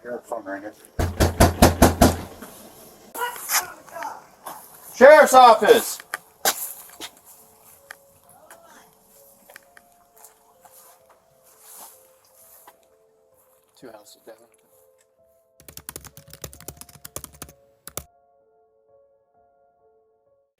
hear the phone ringing. Sheriff's office! Two houses down.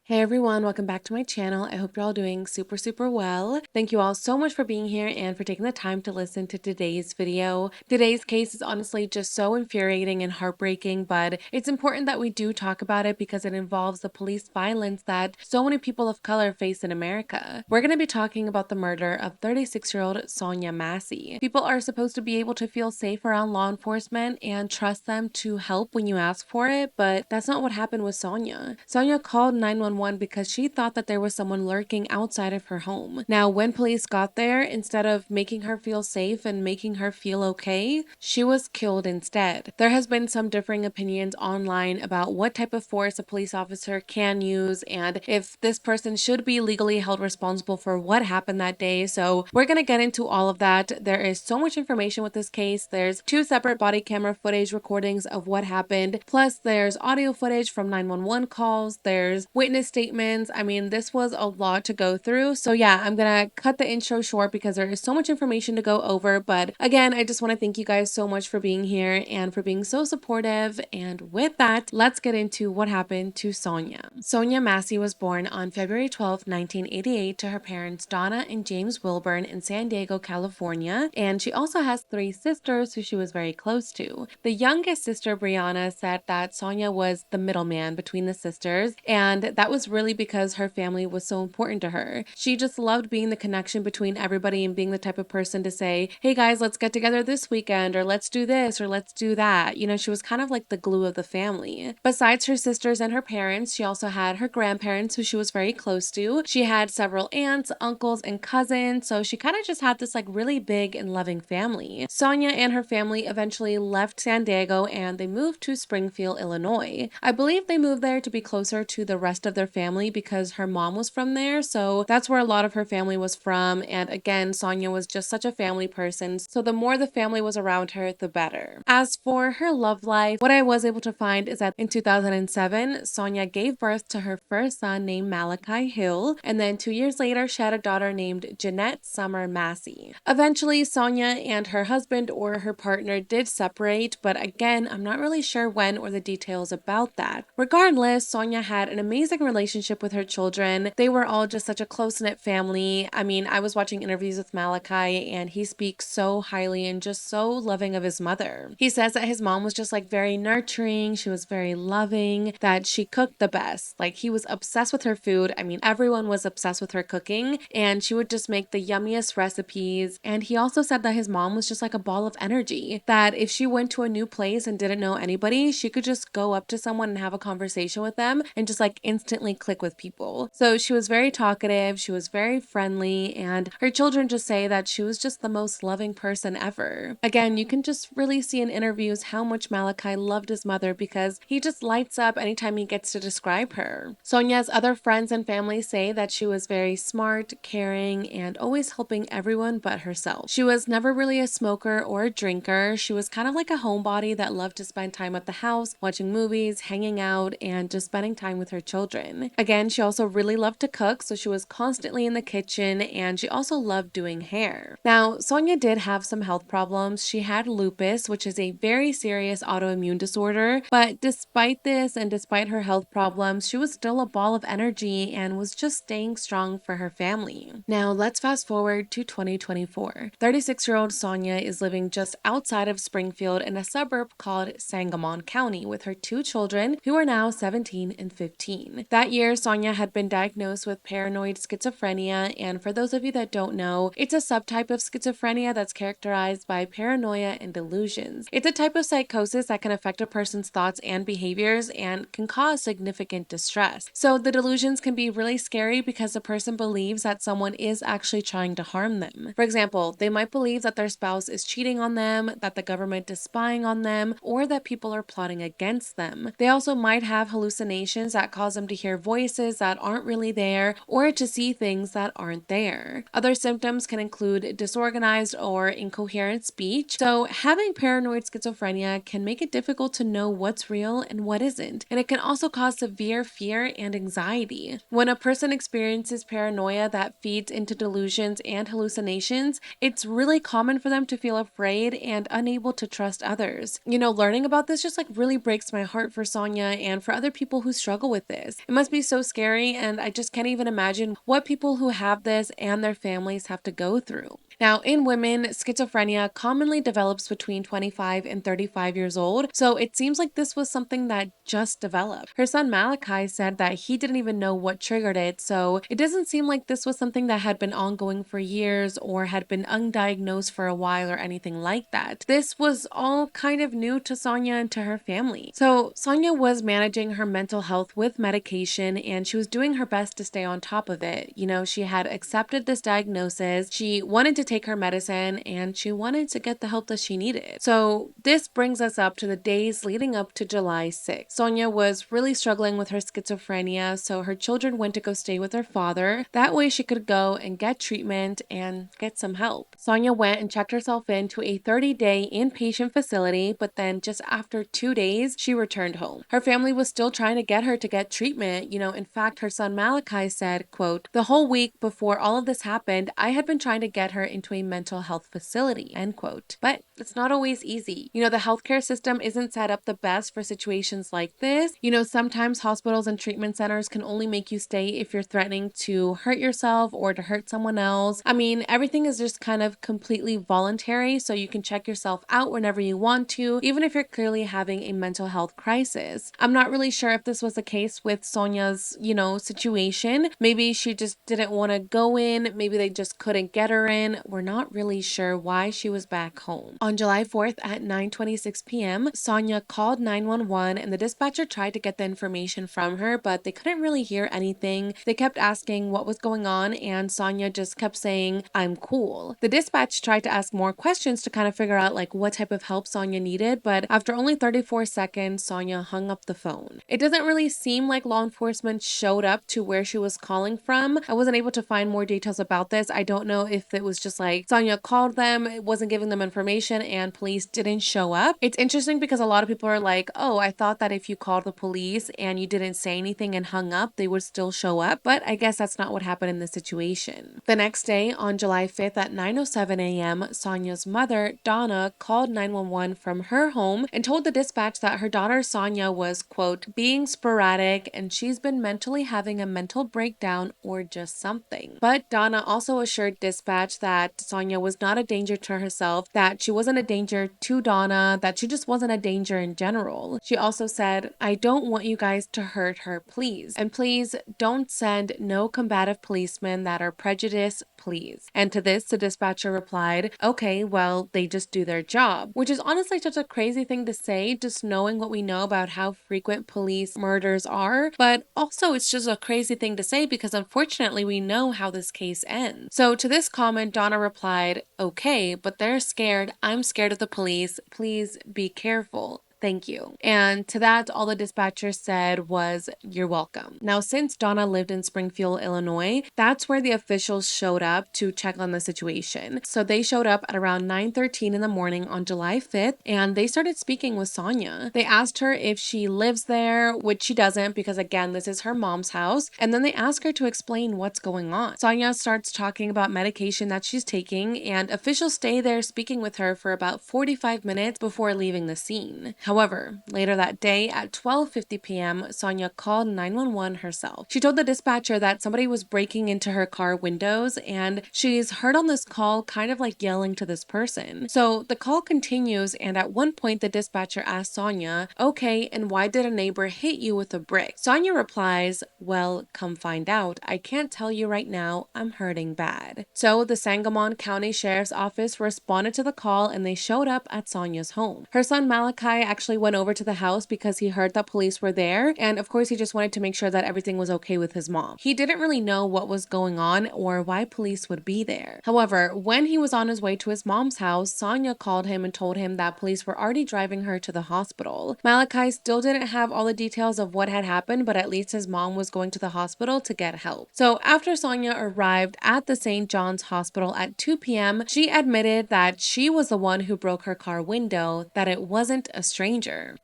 Hey everyone, welcome back to my channel. I hope you're all doing super well. Thank you all so much for being here and for taking the time to listen to today's video. Today's case is honestly just so infuriating and heartbreaking, but it's important that we do talk about it because it involves the police violence that so many people of color face in America. We're going to be talking about the murder of 36-year-old Sonya Massey. People are supposed to be able to feel safe around law enforcement and trust them to help when you ask for it, but that's not what happened with Sonya. Sonya called 911 because she thought that there was someone lurking outside of her home. Now, when police got there, instead of making her feel safe and making her feel okay, she was killed instead. There has been some differing opinions online about what type of force a police officer can use and if this person should be legally held responsible for what happened that day. So we're going to get into all of that. There is so much information with this case. There's 2 separate body camera footage recordings of what happened. Plus there's audio footage from 911 calls. There's witness statements. I mean, this was a lot to go through. So yeah, I'm gonna cut the intro short because there is so much information to go over. But again, I just want to thank you guys so much for being here and for being so supportive. And with that, let's get into what happened to Sonya. Sonya Massey was born on February 12, 1988 to her parents Donna and James Wilburn in San Diego, California. And she also has 3 sisters who she was very close to. The youngest sister, Brianna, said that Sonya was the middleman between the sisters, and that was really because her family was so important to her. She just loved being the connection between everybody and being the type of person to say, hey guys, let's get together this weekend, or let's do this, or let's do that. You know, she was kind of like the glue of the family. Besides her sisters and her parents, she also had her grandparents who she was very close to. She had several aunts, uncles, and cousins, so she kind of just had this like really big and loving family. Sonya and her family eventually left San Diego and they moved to Springfield, Illinois. I believe they moved there to be closer to the rest of their family because her mom was from there, so that's where a lot of her family was from. And again, Sonya was just such a family person, so the more the family was around her, the better. As for her love life, what I was able to find is that in 2007, Sonya gave birth to her first son named Malachi Hill, and then 2 years later, she had a daughter named Jeanette Summer Massey. Eventually, Sonya and her husband or her partner did separate, but again, I'm not really sure when or the details about that. Regardless, Sonya had an amazing relationship with her children. They were all just such a close-knit family. I mean, I was watching interviews with Malachi and he speaks so highly and just so loving of his mother. He says that his mom was just like very nurturing, she was very loving, that she cooked the best. Like he was obsessed with her food. I mean, everyone was obsessed with her cooking and she would just make the yummiest recipes. And he also said that his mom was just like a ball of energy, that if she went to a new place and didn't know anybody, she could just go up to someone and have a conversation with them and just like instantly click with people. So she was very talkative, she was very friendly, and her children just say that she was just the most loving person ever. Again, you can just really see in interviews how much Malachi loved his mother because he just lights up anytime he gets to describe her. Sonya's other friends and family say that she was very smart, caring, and always helping everyone but herself. She was never really a smoker or a drinker. She was kind of like a homebody that loved to spend time at the house, watching movies, hanging out, and just spending time with her children. Again, she also really loved to cook, so she was constantly in the kitchen, and she also loved doing hair. Now, Sonya did have some health problems. She had lupus, which is a very serious autoimmune disorder, but despite this and despite her health problems, she was still a ball of energy and was just staying strong for her family. Now, let's fast forward to 2024. 36-year-old Sonya is living just outside of Springfield in a suburb called Sangamon County with her 2 children who are now 17 and 15. That year, Sonya had been diagnosed with paranoid schizophrenia, and for those of you that don't know, it's a subtype of schizophrenia that's characterized by paranoia and delusions. It's a type of psychosis that can affect a person's thoughts and behaviors and can cause significant distress. So the delusions can be really scary because the person believes that someone is actually trying to harm them. For example, they might believe that their spouse is cheating on them, that the government is spying on them, or that people are plotting against them. They also might have hallucinations that cause them to hear hear voices that aren't really there or to see things that aren't there. Other symptoms can include disorganized or incoherent speech. So having paranoid schizophrenia can make it difficult to know what's real and what isn't, and it can also cause severe fear and anxiety. When a person experiences paranoia that feeds into delusions and hallucinations, it's really common for them to feel afraid and unable to trust others. Learning about this just really breaks my heart for Sonya and for other people who struggle with this. It must be so scary, and I just can't even imagine what people who have this and their families have to go through. Now, in women, schizophrenia commonly develops between 25 and 35 years old, so it seems like this was something that just developed. Her son Malachi said that he didn't even know what triggered it, so it doesn't seem like this was something that had been ongoing for years or had been undiagnosed for a while or anything like that. This was all kind of new to Sonya and to her family. So Sonya was managing her mental health with medication, and she was doing her best to stay on top of it. She had accepted this diagnosis, she wanted to take her medicine, and she wanted to get the help that she needed. So this brings us up to the days leading up to July 6th. Sonya was really struggling with her schizophrenia, so her children went to go stay with her father. That way she could go and get treatment and get some help. Sonya went and checked herself into a 30-day inpatient facility, but then just after 2 days, she returned home. Her family was still trying to get her to get treatment. In fact, her son Malachi said, quote, "The whole week before all of this happened, I had been trying to get her into a mental health facility," end quote. But it's not always easy. The healthcare system isn't set up the best for situations like this. Sometimes hospitals and treatment centers can only make you stay if you're threatening to hurt yourself or to hurt someone else. I mean, everything is just kind of completely voluntary, so you can check yourself out whenever you want to, even if you're clearly having a mental health crisis. I'm not really sure if this was the case with Sonya's, situation. Maybe she just didn't want to go in. Maybe they just couldn't get her in. We're not really sure why she was back home. On July 4th at 9:26 p.m., Sonya called 911 and the dispatcher tried to get the information from her, but they couldn't really hear anything. They kept asking what was going on, and Sonya just kept saying, "I'm cool." The dispatch tried to ask more questions to kind of figure out what type of help Sonya needed, but after only 34 seconds, Sonya hung up the phone. It doesn't really seem like law enforcement showed up to where she was calling from. I wasn't able to find more details about this. I don't know if it was just Sonya called them, it wasn't giving them information, and police didn't show up. It's interesting because a lot of people are like, "Oh, I thought that if you called the police and you didn't say anything and hung up, they would still show up," but I guess that's not what happened in this situation. The next day, on July 5th at 9:07 a.m., Sonya's mother, Donna, called 911 from her home and told the dispatch that her daughter Sonya was, quote, "being sporadic and she's been mentally having a mental breakdown or just something." But Donna also assured dispatch that Sonya was not a danger to herself, that she wasn't a danger to Donna, that she just wasn't a danger in general. She also said, "I don't want you guys to hurt her, please. And please don't send no combative policemen that are prejudiced, please." And to this, the dispatcher replied, "Okay, well, they just do their job," which is honestly such a crazy thing to say, just knowing what we know about how frequent police murders are. But also, it's just a crazy thing to say because unfortunately, we know how this case ends. So to this comment, Donna replied, "Okay, but they're scared. I'm scared of the police. Please be careful. Thank you." And to that, all the dispatcher said was, "You're welcome." Now, since Donna lived in Springfield, Illinois, that's where the officials showed up to check on the situation. So they showed up at around 9:13 in the morning on July 5th, and they started speaking with Sonya. They asked her if she lives there, which she doesn't because, again, this is her mom's house. And then they asked her to explain what's going on. Sonya starts talking about medication that she's taking, and officials stay there speaking with her for about 45 minutes before leaving the scene. However, later that day at 12:50 p.m., Sonya called 911 herself. She told the dispatcher that somebody was breaking into her car windows, and she's heard on this call kind of yelling to this person. So the call continues, and at one point the dispatcher asked Sonya, "Okay, and why did a neighbor hit you with a brick?" Sonya replies, "Well, come find out. I can't tell you right now. I'm hurting bad." So the Sangamon County Sheriff's Office responded to the call, and they showed up at Sonya's home. Her son Malachi actually went over to the house because he heard that police were there, and of course he just wanted to make sure that everything was okay with his mom. He didn't really know what was going on or why police would be there. However, when he was on his way to his mom's house, Sonya called him and told him that police were already driving her to the hospital. Malachi still didn't have all the details of what had happened, but at least his mom was going to the hospital to get help. So after Sonya arrived at the St. John's Hospital at 2 p.m., she admitted that she was the one who broke her car window, that it wasn't a stranger.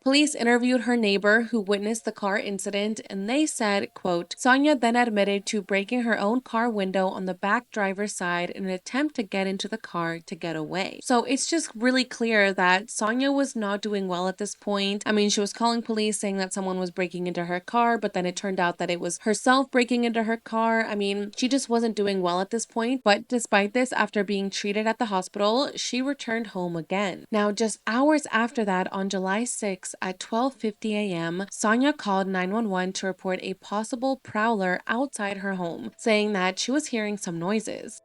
Police interviewed her neighbor who witnessed the car incident, and they said, quote, Sonya then admitted to breaking her own car window on the back driver's side in an attempt to get into the car to get away. So it's just really clear that Sonya was not doing well at this point. I mean, she was calling police saying that someone was breaking into her car, but then it turned out that it was herself breaking into her car. I mean, she just wasn't doing well at this point. But despite this, after being treated at the hospital, she returned home again. Now, just hours after that, on July 6 at 12:50 a.m., Sonya called 911 to report a possible prowler outside her home, saying that she was hearing some noises.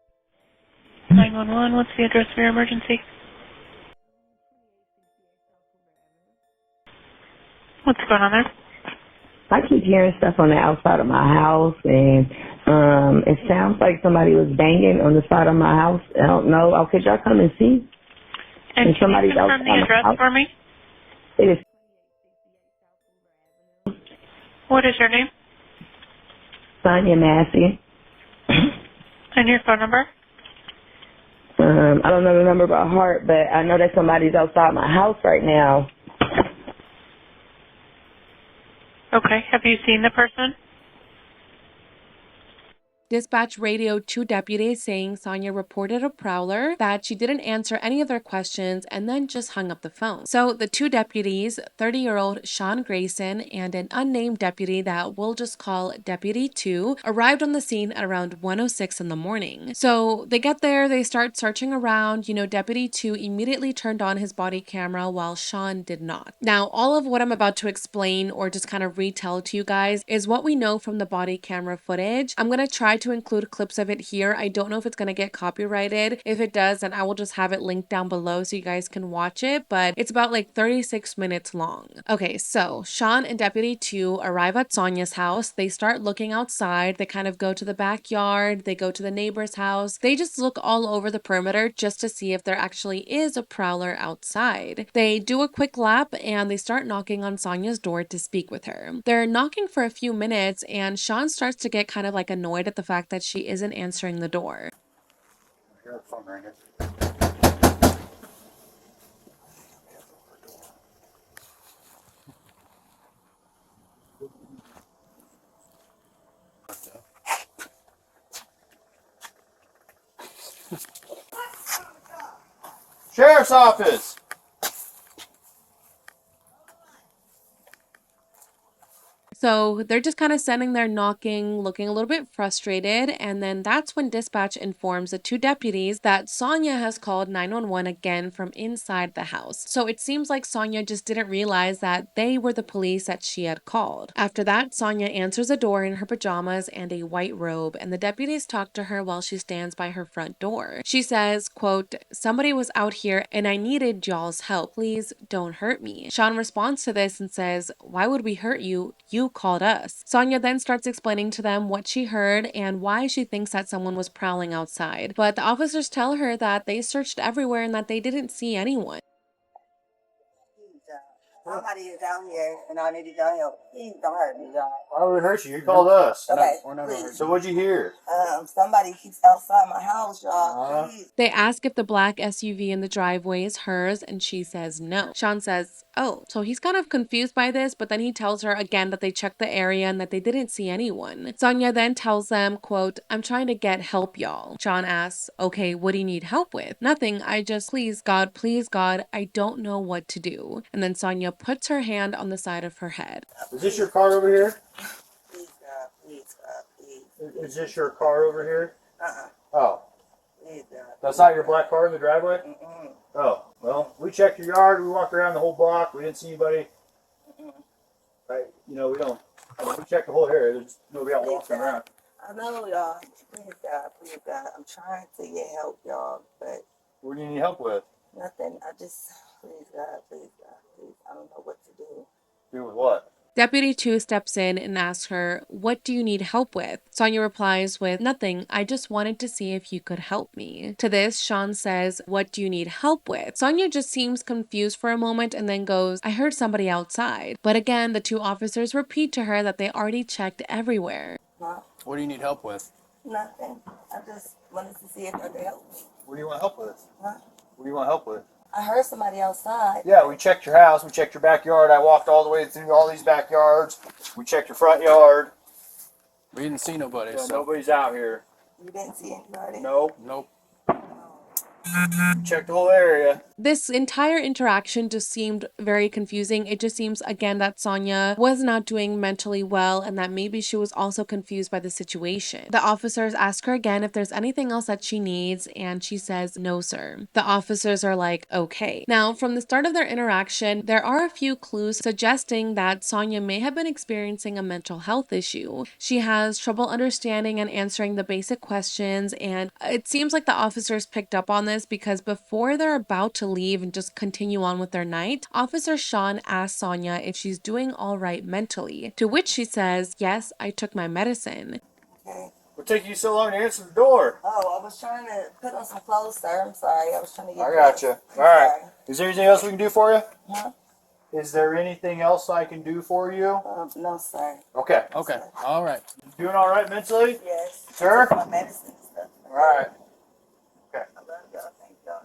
911, what's the address for your emergency? What's going on there? I keep hearing stuff on the outside of my house, and it sounds like somebody was banging on the side of my house. I don't know. Oh, could y'all come and see? And can you confirm the address for me? It is What is your name? Sonya Massey. And your phone number? I don't know the number by heart, but I know that somebody's outside my house right now. Okay. Have you seen the person? Dispatch radioed two deputies saying Sonya reported a prowler, that she didn't answer any of their questions, and then just hung up the phone. So the two deputies, 30-year-old Sean Grayson and an unnamed deputy that we'll just call Deputy 2, arrived on the scene at around 1:06 in the morning. So they get there, they start searching around. Deputy 2 immediately turned on his body camera while Sean did not. Now, all of what I'm about to explain or just kind of retell to you guys is what we know from the body camera footage. I'm going to try to include clips of it here. I don't know if it's going to get copyrighted. If it does, then I will just have it linked down below so you guys can watch it, but it's about like 36 minutes long. Okay, so Sean and Deputy 2 arrive at Sonya's house. They start looking outside. They kind of go to the backyard. They go to the neighbor's house. They just look all over the perimeter just to see if there actually is a prowler outside. They do a quick lap and they start knocking on Sonya's door to speak with her. They're knocking for a few minutes and Sean starts to get kind of like annoyed at the fact that she isn't answering the door. I hear the phone ringer. Sheriff's office! So they're just kind of standing there knocking, looking a little bit frustrated. And then that's when dispatch informs the two deputies that Sonya has called 911 again from inside the house. So it seems like Sonya just didn't realize that they were the police that she had called. After that, Sonya answers a door in her pajamas and a white robe, and the deputies talk to her while she stands by her front door. She says, quote, somebody was out here and I needed y'all's help. Please don't hurt me. Sean responds to this and says, why would we hurt you? You called us. Sonya then starts explaining to them what she heard and why she thinks that someone was prowling outside. But the officers tell her that they searched everywhere and that they didn't see anyone. Somebody is down here and I need your help. Please don't hurt me, John. Why would we hurt you? You called us. Okay, We're not please. So what'd you hear? Somebody keeps outside my house, y'all. Please. They ask if the black SUV in the driveway is hers, and she says no. Sean says, oh, so he's kind of confused by this, but then he tells her again that they checked the area and that they didn't see anyone. Sonya then tells them, quote, I'm trying to get help, y'all. Sean asks, okay, what do you need help with? Nothing, I just, please God, I don't know what to do. And then Sonya puts her hand on the side of her head. Is this your car over here? Please, God. Please, God. Please. Is this your car over here? Oh. Please, God. That's not your black car in the driveway? Mm-mm. Oh. Well, we checked your yard. We walked around the whole block. We didn't see anybody. Right? We don't. We checked the whole area. There's nobody out walking around. I know, y'all. Please, God. Please, God. I'm trying to get help, y'all, but What do you need help with? nothing. I just Please, God, please, God, please. I don't know what to do. Do with what? Deputy 2 steps in and asks her, "What do you need help with?" Sonya replies with, "Nothing. I just wanted to see if you could help me." To this, Sean says, "What do you need help with?" Sonya just seems confused for a moment and then goes, "I heard somebody outside." But again, the two officers repeat to her that they already checked everywhere. Huh? What do you need help with? Nothing. I just wanted to see if I could help me. What do you want help with? Huh? What do you want help with? I heard somebody outside. Yeah, we checked your house. We checked your backyard. I walked all the way through all these backyards. We checked your front yard. We didn't see nobody, Yeah, so. nobody's out here. You didn't see anybody? Nope. Nope. We checked the whole area. This entire interaction just seemed very confusing. It just seems, again, that Sonya was not doing mentally well and that maybe she was also confused by the situation. The officers ask her again if there's anything else that she needs, and she says, "No, sir." The officers are like, "Okay." Now, from the start of their interaction, there are a few clues suggesting that Sonya may have been experiencing a mental health issue. She has trouble understanding and answering the basic questions, and it seems like the officers picked up on this because before they're about to leave and just continue on with their night, Officer Sean asks Sonya if she's doing all right mentally, to which she says, "Yes, I took my medicine." Okay. What took you so long to answer the door? Oh, I was trying to put on some clothes, sir. I'm sorry. I was trying to get I dressed. gotcha. I'm All right. sorry. Is there anything else we can do for you? Huh? Is there anything else I can do for you? No, sir. Okay. Okay. All right. Doing all right mentally? Yes. Sir? I took my medicine and stuff. All right. I love y'all.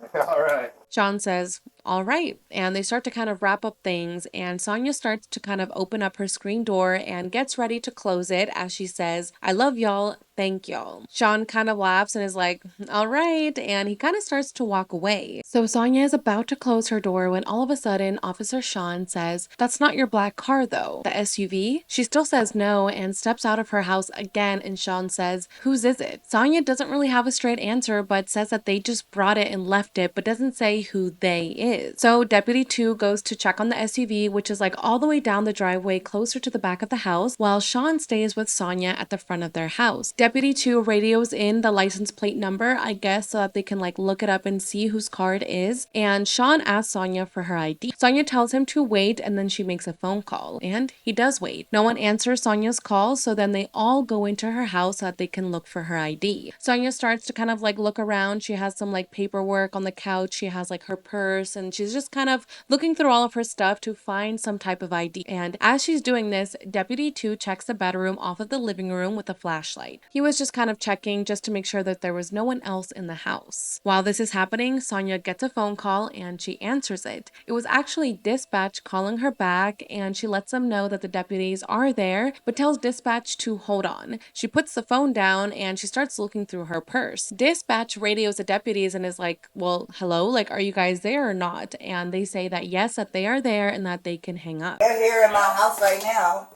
Thank y'all. All right. Sean says, "All right." And they start to kind of wrap up things, and Sonya starts to kind of open up her screen door and gets ready to close it as she says, "I love y'all. Thank y'all." Sean kind of laughs and is like, "All right." And he kind of starts to walk away. So Sonya is about to close her door when all of a sudden Officer Sean says, "That's not your black car though, the SUV?" She still says no and steps out of her house again, and Sean says, "Whose is it?" Sonya doesn't really have a straight answer, but says that they just brought it and left it, but doesn't say who they is. So Deputy 2 goes to check on the SUV, which is like all the way down the driveway closer to the back of the house, while Sean stays with Sonya at the front of their house. Deputy 2 radios in the license plate number, I guess, so that they can like look it up and see whose car it is, and Sean asks Sonya for her ID. Sonya tells him to wait, and then she makes a phone call, and he does wait. No one answers Sonya's call, so then they all go into her house so that they can look for her ID. Sonya starts to kind of like look around. She has some like paperwork on the couch. She has like her purse, and she's just kind of looking through all of her stuff to find some type of ID. And as she's doing this, Deputy 2 checks the bedroom off of the living room with a flashlight. He was just kind of checking just to make sure that there was no one else in the house. While this is happening, Sonya gets a phone call and she answers it. It was actually dispatch calling her back, and she lets them know that the deputies are there, but tells dispatch to hold on. She puts the phone down and she starts looking through her purse. Dispatch radios the deputies and is like, "Well, hello, like, are you guys there or not?" And they say that yes, that they are there and that they can hang up. They're here in my house right now.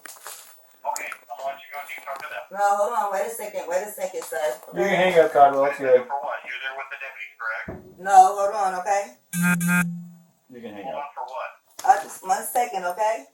Okay, I'll let you go and you talk to them. No, hold on. Wait a second, sir. You can hang up, Cotwell. That's good. For what? You're there with the deputy, correct? No, hold on, okay? You can hang Hold up. on for what? Just 1 second, okay?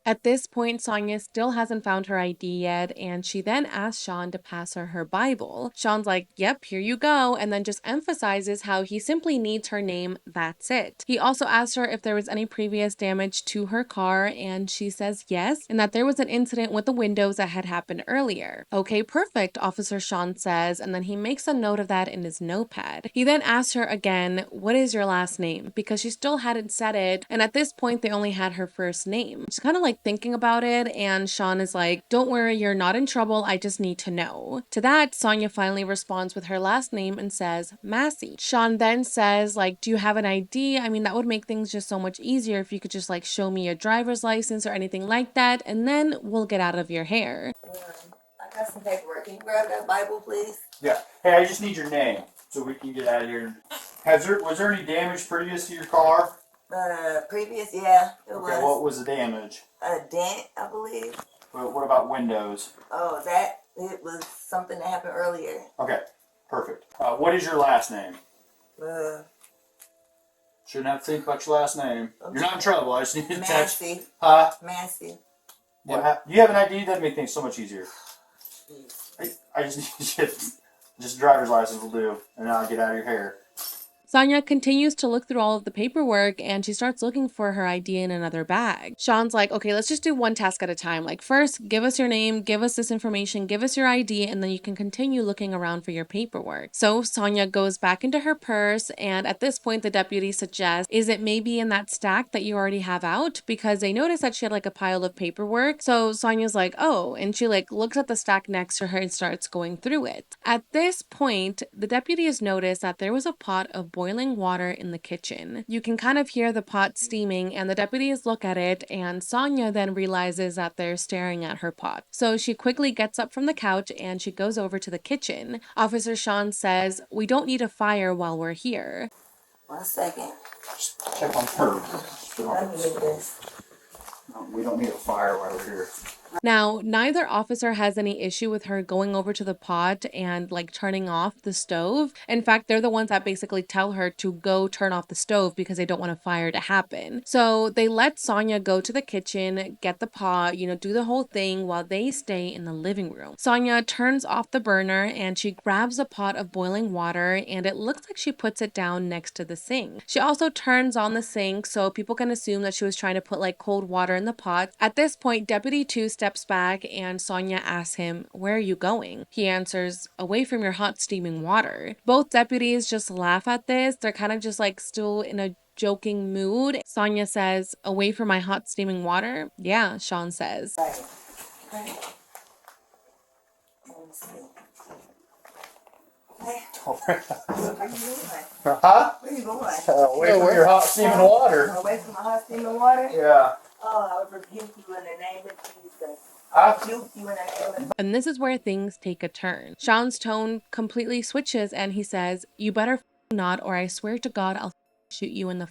At this point, Sonya still hasn't found her ID yet, and she then asks Sean to pass her Bible. Sean's like, "Yep, here you go," and then just emphasizes how he simply needs her name, that's it. He also asks her if there was any previous damage to her car, and she says yes, and that there was an incident with the windows that had happened earlier. "Okay, perfect," Officer Sean says, and then he makes a note of that in his notepad. He then asks her again, "What is your last name?" because she still hadn't said it, and at this point they only had her first name. She's kind of like thinking about it, and Sean is like, "Don't worry, you're not in trouble, I just need to know." To that, Sonya finally responds with her last name and says, "Massey." Sean then says, like, "Do you have an ID? I mean, that would make things just so much easier if you could just like show me your driver's license or anything like that, and then we'll get out of your hair." I got some paperwork. Can you grab that Bible, please? Yeah. Hey, I just need your name so we can get out of here. Was there any damage previous to your car? Previous, yeah, it Okay, was what was the damage? a dent, I believe. What about windows? Oh, it was something that happened earlier. Okay, perfect. What is your last name? Shouldn't have to think about your last name. You're not in trouble. I just need to touch. Massey. Huh? Massey. Do you have an ID? That'd make things so much easier. Jeez. I just need you. Just a driver's license will do, and then I'll get out of your hair. Sonya continues to look through all of the paperwork and she starts looking for her ID in another bag. Sean's like, okay, let's just do one task at a time. Like, first, give us your name, give us this information, give us your ID, and then you can continue looking around for your paperwork. So Sonya goes back into her purse, and at this point, the deputy suggests, is it maybe in that stack that you already have out? Because they noticed that she had like a pile of paperwork. So Sonya's like, oh, and she like looks at the stack next to her and starts going through it. At this point, the deputies noticed that there was a pot of boiling water in the kitchen. You can kind of hear the pot steaming, and the deputies look at it, and Sonya then realizes that they're staring at her pot. So she quickly gets up from the couch and she goes over to the kitchen. Officer Sean says, we don't need a fire while we're here. 1 second. Check on her. Let me get this. No, we don't need a fire while we're here. Now, neither officer has any issue with her going over to the pot and like turning off the stove. In fact, they're the ones that basically tell her to go turn off the stove because they don't want a fire to happen. So they let Sonya go to the kitchen, get the pot, do the whole thing while they stay in the living room. Sonya turns off the burner and she grabs a pot of boiling water, and it looks like she puts it down next to the sink. She also turns on the sink so people can assume that she was trying to put like cold water in the pot. At this point, Deputy 2 steps back and Sonya asks him, where are you going? He answers, away from your hot steaming water. Both deputies just laugh at this. They're kind of just like still in a joking mood. Sonya says, away from my hot steaming water? Yeah, Sean says. Right. Right. Let me see. Hey, where you going? Huh? Where you going? Away from your hot steaming water. Away from my hot steaming water? Yeah. Oh, I would rebuke you in the name of Jesus. I Rebuke you in the name of And this is where things take a turn. Sean's tone completely switches and he says, you better not, or I swear to God I'll shoot you in the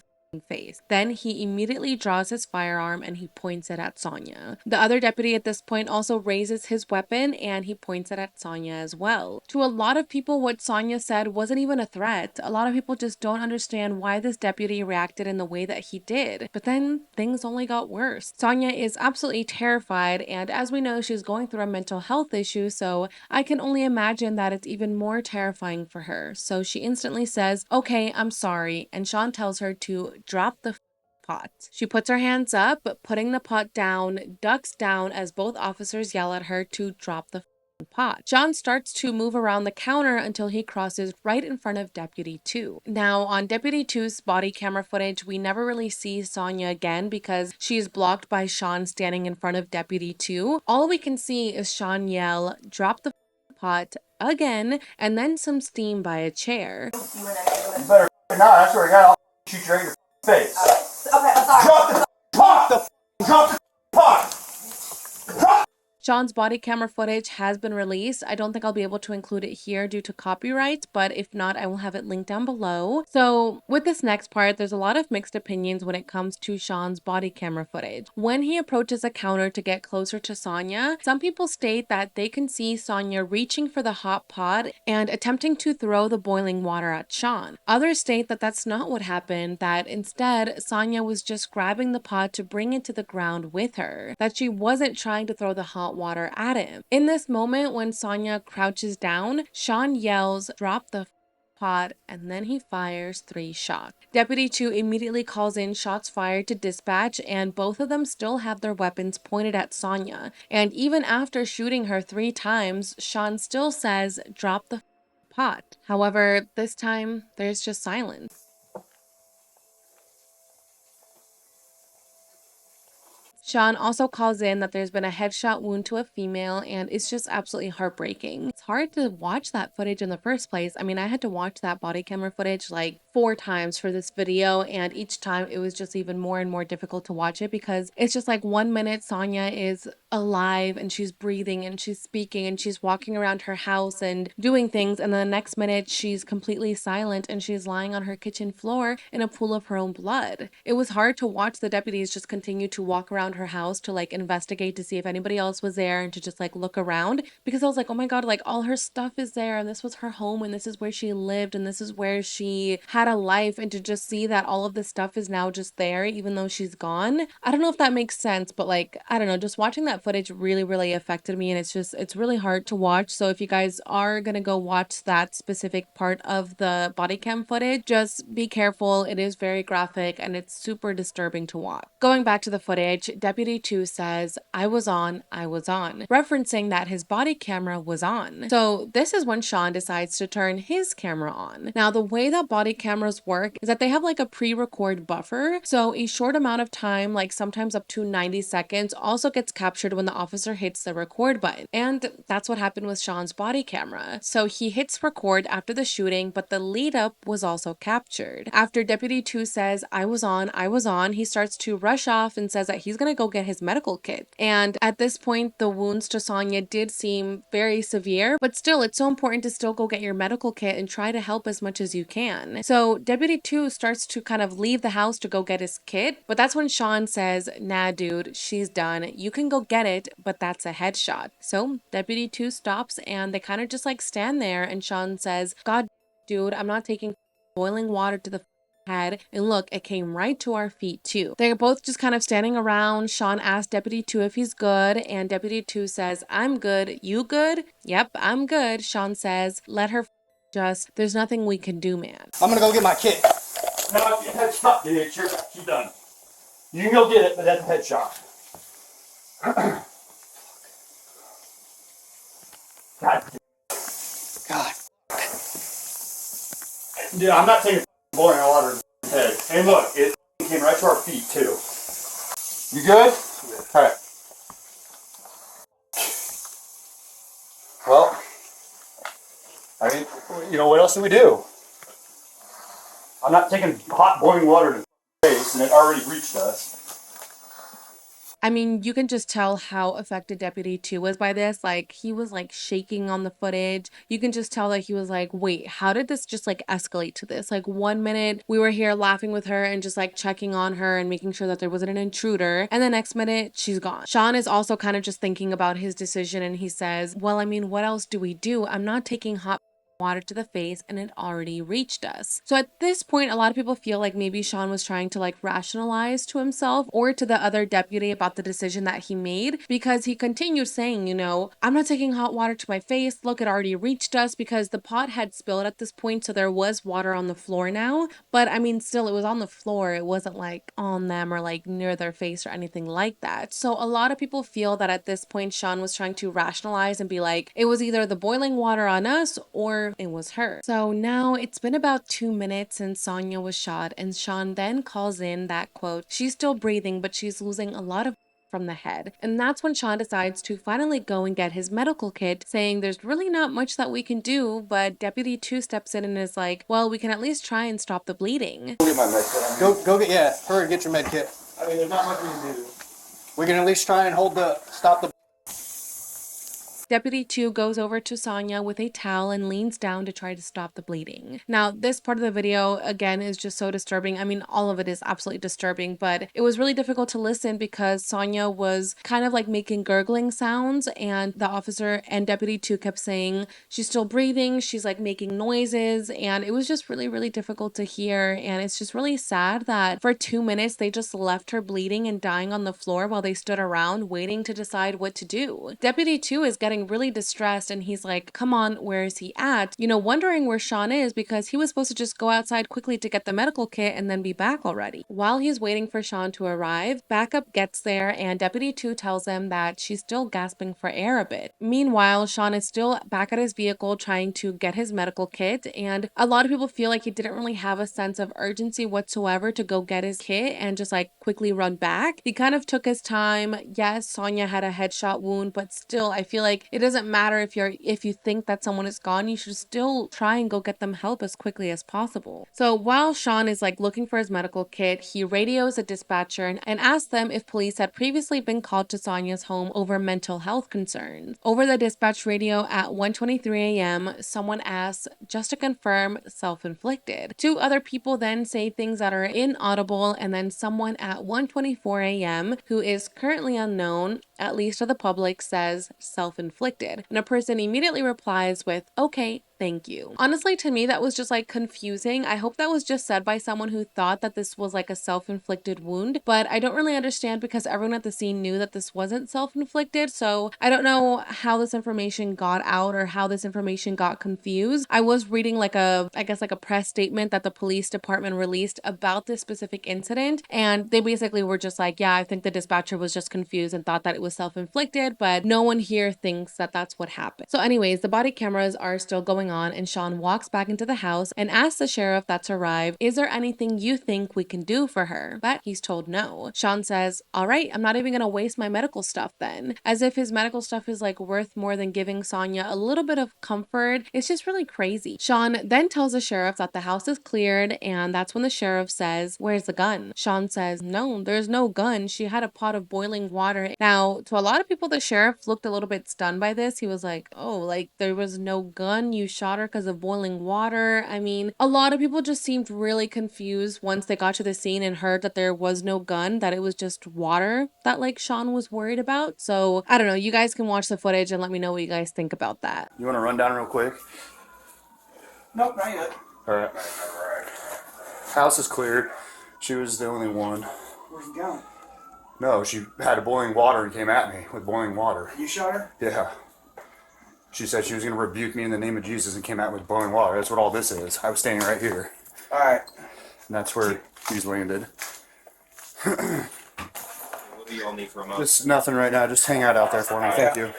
face. Then he immediately draws his firearm and he points it at Sonya. The other deputy at this point also raises his weapon and he points it at Sonya as well. To a lot of people, what Sonya said wasn't even a threat. A lot of people just don't understand why this deputy reacted in the way that he did. But then things only got worse. Sonya is absolutely terrified, and as we know, she's going through a mental health issue, so I can only imagine that it's even more terrifying for her. So she instantly says, okay, I'm sorry, and Sean tells her to drop the pot. She puts her hands up, putting the pot down, ducks down as both officers yell at her to drop the pot. Sean starts to move around the counter until he crosses right in front of Deputy 2. Now, on Deputy 2's body camera footage, we never really see Sonya again because she is blocked by Sean standing in front of Deputy 2. All we can see is Sean yell, drop the pot again, and then some steam by a chair. you in the name of You better not. I swear to God, I'll shoot you right in your face. Okay, I'm sorry. Drop the pot! Drop the pot! Drop! Sean's body camera footage has been released. I don't think I'll be able to include it here due to copyright, but if not, I will have it linked down below. So with this next part, there's a lot of mixed opinions when it comes to Sean's body camera footage. When he approaches a counter to get closer to Sonya, some people state that they can see Sonya reaching for the hot pot and attempting to throw the boiling water at Sean. Others state that that's not what happened, that instead Sonya was just grabbing the pot to bring it to the ground with her, that she wasn't trying to throw the hot water at him. In this moment, when Sonya crouches down, Sean yells, drop the pot, and then he fires 3 shots. Deputy 2 immediately calls in shots fired to dispatch, and both of them still have their weapons pointed at Sonya. And even after shooting her 3 times, Sean still says, drop the pot. However, this time, there's just silence. Sean also calls in that there's been a headshot wound to a female, and it's just absolutely heartbreaking. It's hard to watch that footage in the first place. I mean, I had to watch that body camera footage like 4 times for this video, and each time it was just even more and more difficult to watch it because it's just like 1 minute Sonya is alive and she's breathing and she's speaking and she's walking around her house and doing things, and then the next minute she's completely silent and she's lying on her kitchen floor in a pool of her own blood. It was hard to watch the deputies just continue to walk around her house to like investigate to see if anybody else was there and to just like look around, because I was like, oh my god, like all her stuff is there and this was her home and this is where she lived and this is where she had had a life, and to just see that all of this stuff is now just there even though she's gone. I don't know if that makes sense, but like, I don't know, just watching that footage really affected me, and it's really hard to watch. So if you guys are gonna go watch that specific part of the body cam footage, just be careful. It is very graphic and it's super disturbing to watch. Going back to the footage, Deputy 2 says, I was on, referencing that his body camera was on. So this is when Sean decides to turn his camera on. Now, the way that body cameras work is that they have like a pre-record buffer. So a short amount of time, like sometimes up to 90 seconds, also gets captured when the officer hits the record button. And that's what happened with Sean's body camera. So he hits record after the shooting, but the lead up was also captured. After Deputy 2 says, I was on, he starts to rush off and says that he's gonna go get his medical kit. And at this point, the wounds to Sonya did seem very severe, but still, it's so important to still go get your medical kit and try to help as much as you can. So Deputy 2 starts to kind of leave the house to go get his kit, but that's when Sean says, nah dude, she's done. You can go get it, but that's a headshot. So Deputy 2 stops and they kind of just like stand there, and Sean says, God dude, I'm not taking boiling water to the head, and look, it came right to our feet too. They're both just kind of standing around. Sean asks Deputy 2 if he's good, and Deputy 2 says, I'm good. You good? Yep, I'm good. Sean says, let her just, there's nothing we can do, man. I'm gonna go get my kit. No, headshot, dude. She's done. You can go get it, but that's a headshot. God. God. Dude, I'm not taking boiling water in the head. And look, it came right to our feet too. You good? All right. Well, I mean, you know, what else do we do? I'm not taking hot boiling water to the face, and it already reached us. I mean, you can just tell how affected Deputy 2 was by this. Like, he was like shaking on the footage. You can just tell that he was like, wait, how did this just like escalate to this? Like, 1 minute we were here laughing with her and just like checking on her and making sure that there wasn't an intruder, and the next minute she's gone. Sean is also kind of just thinking about his decision, and he says, well, I mean, what else do we do? I'm not taking hot water to the face, and it already reached us. So at this point, a lot of people feel like maybe Sean was trying to like rationalize to himself or to the other deputy about the decision that he made, because he continued saying, you know, I'm not taking hot water to my face. Look, it already reached us, because the pot had spilled at this point, so there was water on the floor now. But I mean, still, it was on the floor. It wasn't like on them or like near their face or anything like that. So a lot of people feel that at this point, Sean was trying to rationalize and be like, it was either the boiling water on us or it was her. So now it's been about 2 minutes since Sonya was shot, and Sean then calls in that quote, she's still breathing, but she's losing a lot of from the head. And that's when Sean decides to finally go and get his medical kit, saying there's really not much that we can do, but Deputy 2 steps in and is like, well, we can at least try and stop the bleeding. Go get my med kit. Go get, yeah, hurry, get your med kit. I mean, there's not much we can do. We can at least try and stop the. Deputy 2 goes over to Sonya with a towel and leans down to try to stop the bleeding. Now, this part of the video, again, is just so disturbing. I mean, all of it is absolutely disturbing, but it was really difficult to listen because Sonya was kind of like making gurgling sounds, and the officer and Deputy 2 kept saying, she's still breathing, she's like making noises, and it was just really difficult to hear. And it's just really sad that for 2 minutes, they just left her bleeding and dying on the floor while they stood around waiting to decide what to do. Deputy 2 is getting really distressed, and he's like, come on, where is he at? You know, wondering where Sean is, because he was supposed to just go outside quickly to get the medical kit and then be back already. While he's waiting for Sean to arrive, backup gets there, and Deputy 2 tells him that she's still gasping for air a bit. Meanwhile, Sean is still back at his vehicle trying to get his medical kit, and a lot of people feel like he didn't really have a sense of urgency whatsoever to go get his kit and just like quickly run back. He kind of took his time. Yes, Sonya had a headshot wound, but still, I feel like it doesn't matter if you think that someone is gone, you should still try and go get them help as quickly as possible. So while Sean is like looking for his medical kit, he radios a dispatcher and asks them if police had previously been called to Sonya's home over mental health concerns. Over the dispatch radio at 1:23 a.m., someone asks, just to confirm, self-inflicted. 2 other people then say things that are inaudible, and then someone at 1:24 a.m., who is currently unknown, at least to the public, says self-inflicted. And a person immediately replies with, okay, Thank you. Honestly, to me, that was just like confusing. I hope that was just said by someone who thought that this was like a self-inflicted wound, but I don't really understand because everyone at the scene knew that this wasn't self-inflicted. So I don't know how this information got out or how this information got confused. I was reading like I guess like a press statement that the police department released about this specific incident. And they basically were just like, yeah, I think the dispatcher was just confused and thought that it was self-inflicted, but no one here thinks that that's what happened. So anyways, the body cameras are still going on and Sean walks back into the house and asks the sheriff that's arrived, is there anything you think we can do for her? But he's told no. Sean says, all right, I'm not even gonna waste my medical stuff then. As if his medical stuff is like worth more than giving Sonya a little bit of comfort. It's just really crazy. Sean then tells the sheriff that the house is cleared, and that's when the sheriff says, where's the gun? Sean says, no, there's no gun. She had a pot of boiling water. Now, to a lot of people, the sheriff looked a little bit stunned by this. He was like, oh, like there was no gun. You shot her because of boiling water. I mean, a lot of people just seemed really confused once they got to the scene and heard that there was no gun, that it was just water that like Sean was worried about. So I don't know. You guys can watch the footage and let me know what you guys think about that. You want to run down real quick? Nope, not yet. All right. House is cleared. She was the only one. Where's the gun? No, she had boiling water and came at me with boiling water. You shot her? Yeah. She said she was going to rebuke me in the name of Jesus and came at me with boiling water. That's what all this is. I was standing right here. All right. And that's where he's landed. What do y'all need from us? Just nothing right now. Just hang out there for me. Thank you.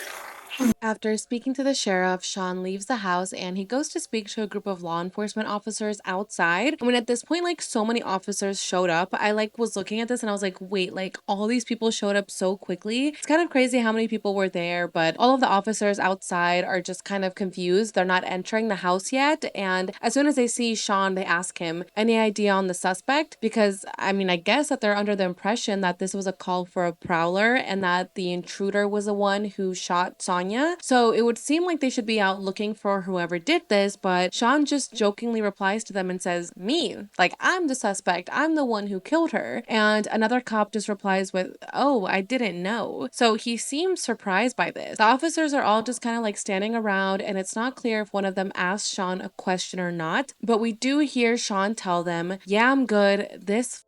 After speaking to the sheriff, Sean leaves the house and he goes to speak to a group of law enforcement officers outside. I mean, at this point, like so many officers showed up. I like was looking at this and I was like, wait, like all these people showed up so quickly. It's kind of crazy how many people were there, but all of the officers outside are just kind of confused. They're not entering the house yet. And as soon as they see Sean, they ask him, any idea on the suspect? Because I mean, I guess that they're under the impression that this was a call for a prowler and that the intruder was the one who shot Sonya. So it would seem like they should be out looking for whoever did this, but Sean just jokingly replies to them and says, me, like I'm the suspect, I'm the one who killed her. And another cop just replies with, oh, I didn't know. So he seems surprised by this. The officers are all just kind of like standing around and it's not clear if one of them asked Sean a question or not, but we do hear Sean tell them, yeah, I'm good. This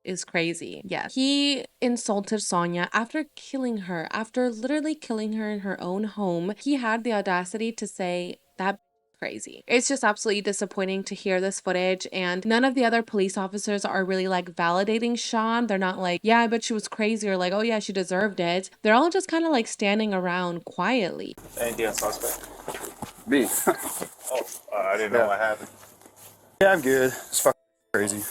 is crazy. Yes. He insulted Sonya after killing her, after literally killing her in her own home. He had the audacity to say that crazy. It's just absolutely disappointing to hear this footage, and none of the other police officers are really like validating Sean. They're not like, yeah, I bet she was crazy, or like, oh yeah, she deserved it. They're all just kind of like standing around quietly. Anything on suspect? Me. I didn't know what happened. Yeah, I'm good. It's fucking crazy.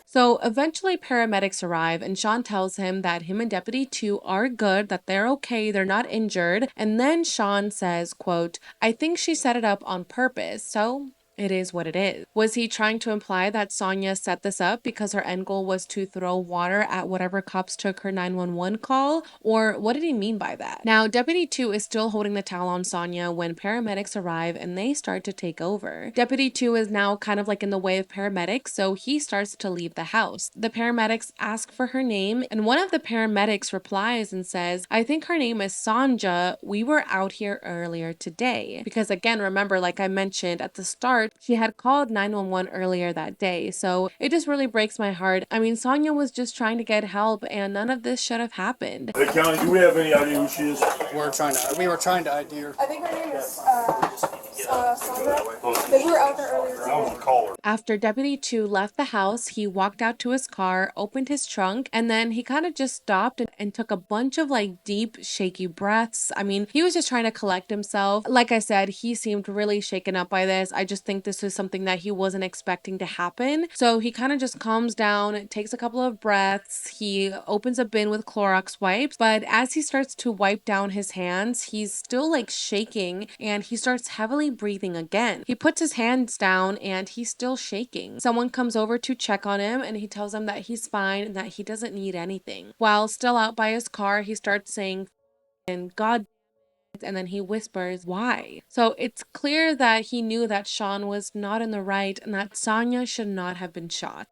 So eventually paramedics arrive and Sean tells him that him and Deputy 2 are good, that they're okay, they're not injured. And then Sean says, quote, I think she set it up on purpose. So it is what it is. Was he trying to imply that Sonya set this up because her end goal was to throw water at whatever cops took her 911 call? Or what did he mean by that? Now, Deputy 2 is still holding the towel on Sonya when paramedics arrive and they start to take over. Deputy 2 is now kind of like in the way of paramedics, so he starts to leave the house. The paramedics ask for her name, and one of the paramedics replies and says, I think her name is Sanja. We were out here earlier today. Because again, remember, like I mentioned at the start, she had called 911 earlier that day, so it just really breaks my heart. I mean, Sonya was just trying to get help and none of this should have happened. Hey, County, do we have any idea who she is? We were trying to ID her. I think her name is Sandra. They were out there earlier today. After Deputy 2 left the house, he walked out to his car, opened his trunk, and then he kind of just stopped and took a bunch of like deep, shaky breaths. I mean, he was just trying to collect himself. Like I said, he seemed really shaken up by this. I just think this is something that he wasn't expecting to happen. So he kind of just calms down, takes a couple of breaths. He opens a bin with Clorox wipes, but as he starts to wipe down his hands, he's still like shaking and he starts heavily breathing again. He puts his hands down and he's still shaking. Someone comes over to check on him and he tells them that he's fine and that he doesn't need anything. While still out by his car, he starts saying, and God, and then he whispers, why? So it's clear that he knew that Sean was not in the right and that Sonya should not have been shot.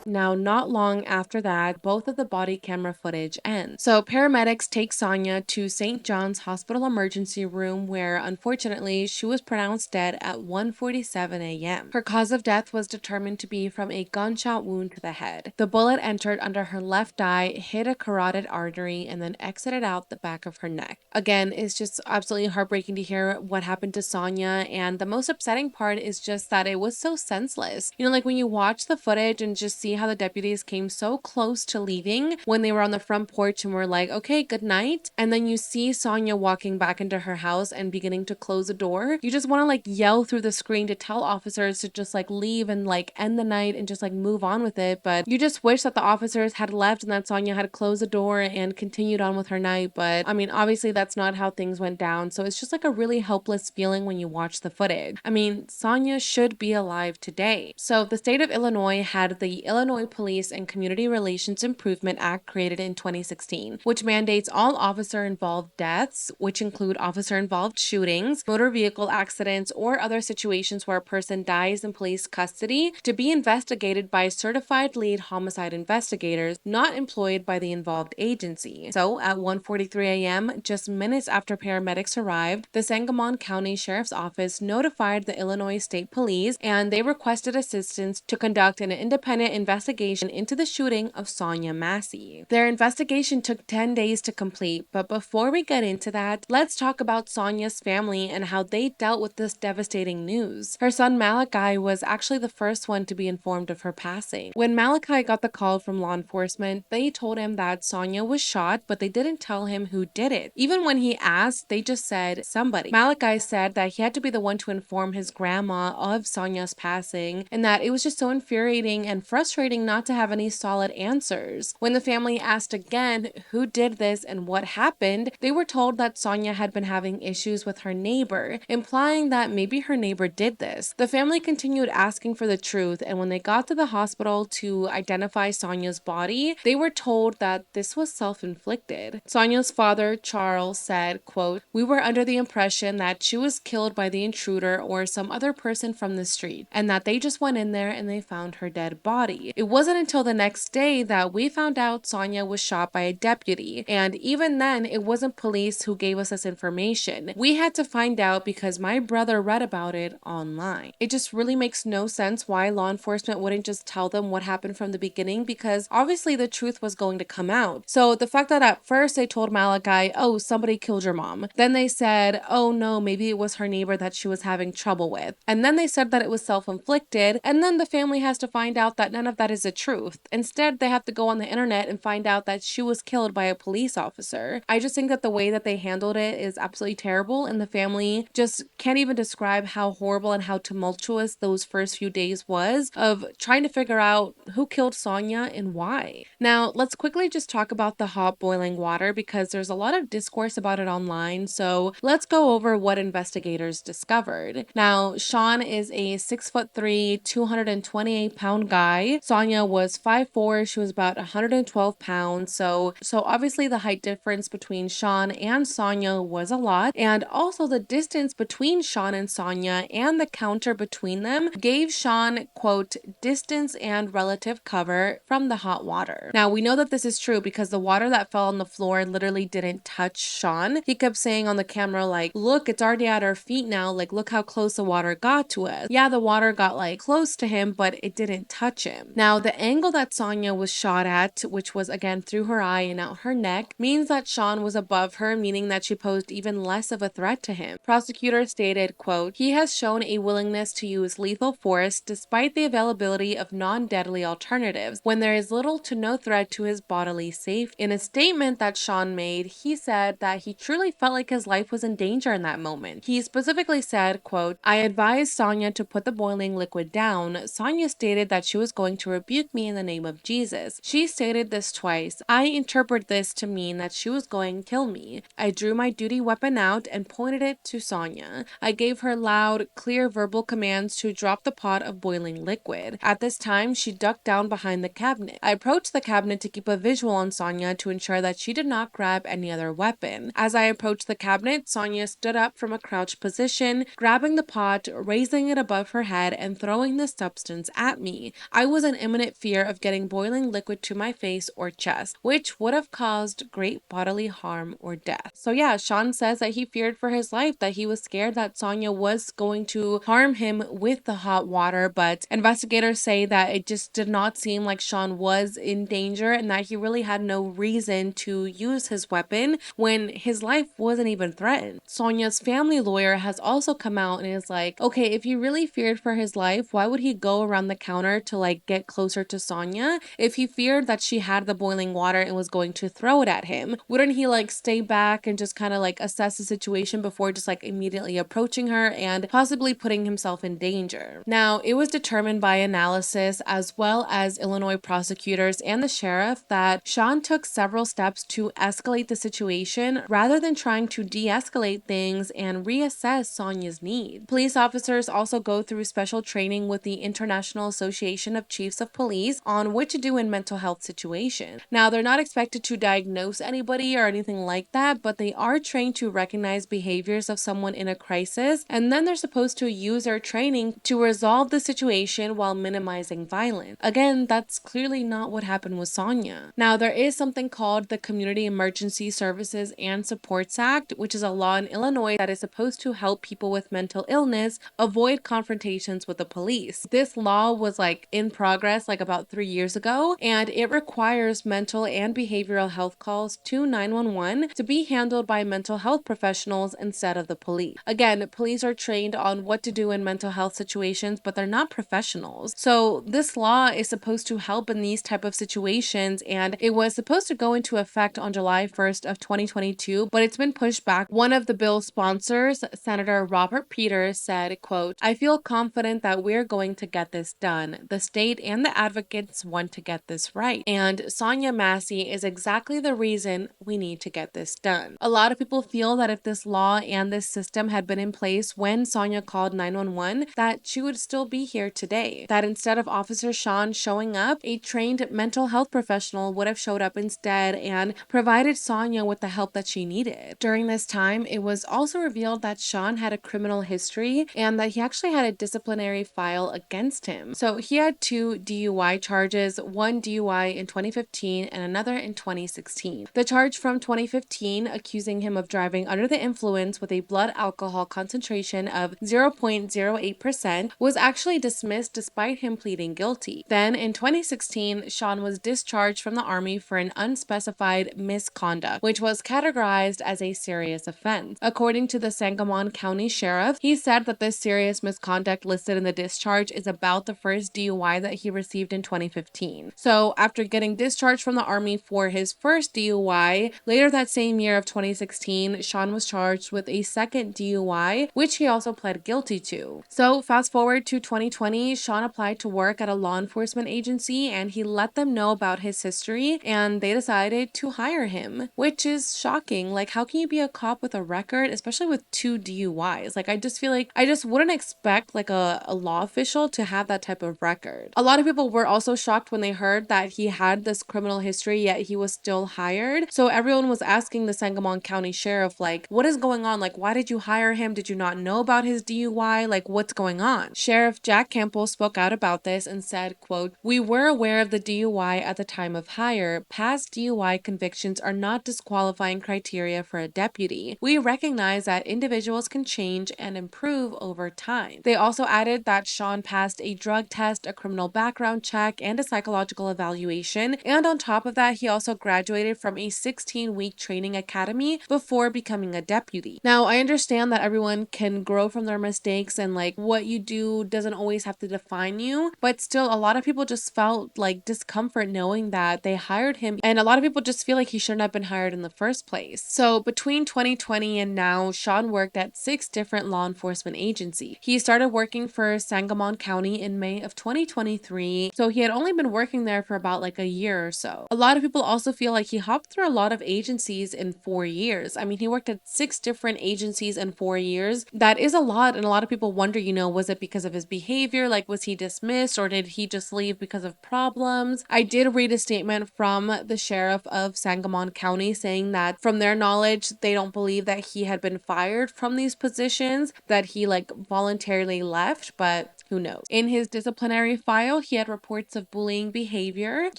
Now, not long after that, both of the body camera footage ends. So paramedics take Sonya to St. John's Hospital emergency room where, unfortunately, she was pronounced dead at 1:47 a.m. Her cause of death was determined to be from a gunshot wound to the head. The bullet entered under her left eye, hit a carotid artery, and then exited out the back of her neck. Again, it's just absolutely heartbreaking to hear what happened to Sonya, and the most upsetting part is just that it was so senseless. You know, like when you watch the footage and just see how the deputies came so close to leaving when they were on the front porch and were like, okay, good night. And then you see Sonya walking back into her house and beginning to close the door. You just want to like yell through the screen to tell officers to just like leave and like end the night and just like move on with it. But you just wish that the officers had left and that Sonya had closed the door and continued on with her night. But I mean, obviously that's not how things went down. So it's just like a really helpless feeling when you watch the footage. I mean, Sonya should be alive today. So the state of Illinois had the Illinois Police and Community Relations Improvement Act created in 2016, which mandates all officer-involved deaths, which include officer-involved shootings, motor vehicle accidents, or other situations where a person dies in police custody, to be investigated by certified lead homicide investigators not employed by the involved agency. So at 1:43 a.m., just minutes after paramedics arrived, the Sangamon County Sheriff's Office notified the Illinois State Police, and they requested assistance to conduct an independent investigation into the shooting of Sonya Massey. Their investigation took 10 days to complete, but before we get into that, let's talk about Sonya's family and how they dealt with this devastating news. Her son Malachi was actually the first one to be informed of her passing. When Malachi got the call from law enforcement, they told him that Sonya was shot, but they didn't tell him who did it. Even when he asked, they just said somebody. Malachi said that he had to be the one to inform his grandma of Sonya's passing, and that it was just so infuriating and frustrating not to have any solid answers. When the family asked again who did this and what happened, they were told that Sonya had been having issues with her neighbor, implying that maybe her neighbor did this. The family continued asking for the truth, and when they got to the hospital to identify Sonya's body, they were told that this was self-inflicted. Sonya's father, Charles, said, quote, "We were under the impression that she was killed by the intruder or some other person from the street, and that they just went in there and they found her dead body. It wasn't until the next day that we found out Sonya was shot by a deputy, and even then it wasn't police who gave us this information. We had to find out because my brother read about it online." It just really makes no sense why law enforcement wouldn't just tell them what happened from the beginning, because obviously the truth was going to come out. So the fact that at first they told Malachi, oh, somebody killed your mom. Then they said, oh no, maybe it was her neighbor that she was having trouble with. And then they said that it was self-inflicted, and then the family has to find out that none of that is the truth. Instead, they have to go on the internet and find out that she was killed by a police officer. I just think that the way that they handled it is absolutely terrible, and the family just can't even describe how horrible and how tumultuous those first few days was of trying to figure out who killed Sonya and why. Now, let's quickly just talk about the hot boiling water because there's a lot of discourse about it online, so let's go over what investigators discovered. Now, Sean is a 6'3", 228-pound guy. Sonya was 5'4", she was about 112 pounds, so obviously the height difference between Sean and Sonya was a lot, and also the distance between Sean and Sonya and the counter between them gave Sean, quote, distance and relative cover from the hot water. Now, we know that this is true because the water that fell on the floor literally didn't touch Sean. He kept saying on the camera, like, look, it's already at our feet now, like, look how close the water got to us. Yeah, the water got like close to him, but it didn't touch him. Now, the angle that Sonya was shot at, which was again through her eye and out her neck, means that Sean was above her, meaning that she posed even less of a threat to him. Prosecutors stated, quote, "He has shown a willingness to use lethal force despite the availability of non-deadly alternatives when there is little to no threat to his bodily safety." In a statement that Sean made, he said that he truly felt like his life was in danger in that moment. He specifically said, quote, "I advised Sonya to put the boiling liquid down. Sonya stated that she was going to rebuke me in the name of Jesus. She stated this twice. I interpret this to mean that she was going to kill me. I drew my duty weapon out and pointed it to Sonya. I gave her loud, clear verbal commands to drop the pot of boiling liquid. At this time, she ducked down behind the cabinet. I approached the cabinet to keep a visual on Sonya to ensure that she did not grab any other weapon. As I approached the cabinet, Sonya stood up from a crouched position, grabbing the pot, raising it above her head, and throwing the substance at me. I was in imminent fear of getting boiling liquid to my face or chest, which would have caused great bodily harm or death. So yeah, Sean says that he feared for his life, that he was scared that Sonya was going to harm him with the hot water, but investigators say that it just did not seem like Sean was in danger and that he really had no reason to use his weapon when his life wasn't even threatened. Sonya's family lawyer has also come out and is like, okay, if he really feared for his life, why would he go around the counter to like get closer to Sonya? If he feared that she had the boiling water and was going to throw it at him, wouldn't he like stay back and just kind of like assess the situation before just like immediately approaching her and possibly putting himself in danger? Now, it was determined by analysis as well as Illinois prosecutors and the sheriff that Sean took several steps to escalate the situation rather than trying to de-escalate things and reassess Sonya's need. Police officers also go through special training with the International Association of Chiefs of Police on what to do in mental health situations. Now, they're not expected to diagnose anybody or anything like that, but they are trained to recognize behaviors of someone in a crisis, and then they're supposed to use their training to resolve the situation while minimizing violence. Again, that's clearly not what happened with Sonya. Now, there is something called the Community Emergency Services and Supports Act, which is a law in Illinois that is supposed to help people with mental illness avoid confrontations with the police. This law was like in progress like about 3 years ago, and it requires mental and behavioral health calls to 911 to be handled by mental health professionals instead of the police. Again, police are trained on what to do in mental health situations, but they're not professionals. So this law is supposed to help in these type of situations, and it was supposed to go into effect on July 1st of 2022, but it's been pushed back. One of the bill's sponsors, Senator Robert Peters, said, quote, "I feel confident that we're going to get this done. The state and the advocates want to get this right. And Sonya Massey is exactly the reason we need to get this done." A lot of people feel that if this law and this system had been in place when Sonya called 911, that she would still be here today. That instead of Officer Sean showing up, a trained mental health professional would have showed up instead and provided Sonya with the help that she needed. During this time, it was also revealed that Sean had a criminal history and that he actually had a disciplinary file against him. So he had 2 DUI charges, one DUI in 2015 and another in 2016. The charge from 2015, accusing him of driving under the influence with a blood alcohol concentration of 0.08%, was actually dismissed despite him pleading guilty. Then in 2016, Sean was discharged from the Army for an unspecified misconduct, which was categorized as a serious offense. According to the Sangamon County Sheriff, he said that this serious misconduct listed in the discharge is about the first DUI that he received in 2015. So after getting discharged from the Army for his first DUI, later that same year of 2016, Sean was charged with a second DUI, which he also pled guilty to. So fast forward to 2020, Sean applied to work at a law enforcement agency and he let them know about his history and they decided to hire him, which is shocking. Like, how can you be a cop with a record, especially with 2 DUIs? Like, I just feel like I just wouldn't expect like a law official to have that type of record. A lot of people were also shocked when they heard that he had this criminal history, yet he was still hired. So everyone was asking the Sangamon County Sheriff, like, what is going on? Like, why did you hire him? Did you not know about his DUI? Like, what's going on? Sheriff Jack Campbell spoke out about this and said, quote, "We were aware of the DUI at the time of hire. Past DUI convictions are not disqualifying criteria for a deputy. We recognize that individuals can change and improve over time." They also added that Sean passed a drug test, a criminal background check, and a psychological evaluation. And on top of that, he also graduated from a 16-week training academy before becoming a deputy. Now, I understand that everyone can grow from their mistakes and like what you do doesn't always have to define you, but still a lot of people just felt like discomfort knowing that they hired him, and a lot of people just feel like he shouldn't have been hired in the first place. So between 2020 and now, Sean worked at 6 different law enforcement agencies. He started working for Sangamon County in May of 2023 2023. So he had only been working there for about like a year or so. A lot of people also feel like he hopped through a lot of agencies in 4 years. I mean, he worked at 6 different agencies in 4 years. That is a lot. And a lot of people wonder, was it because of his behavior? Like, was he dismissed or did he just leave because of problems? I did read a statement from the sheriff of Sangamon County saying that from their knowledge, they don't believe that he had been fired from these positions, that he like voluntarily left, but who knows? In his disciplinary file, he had reports of bullying behavior.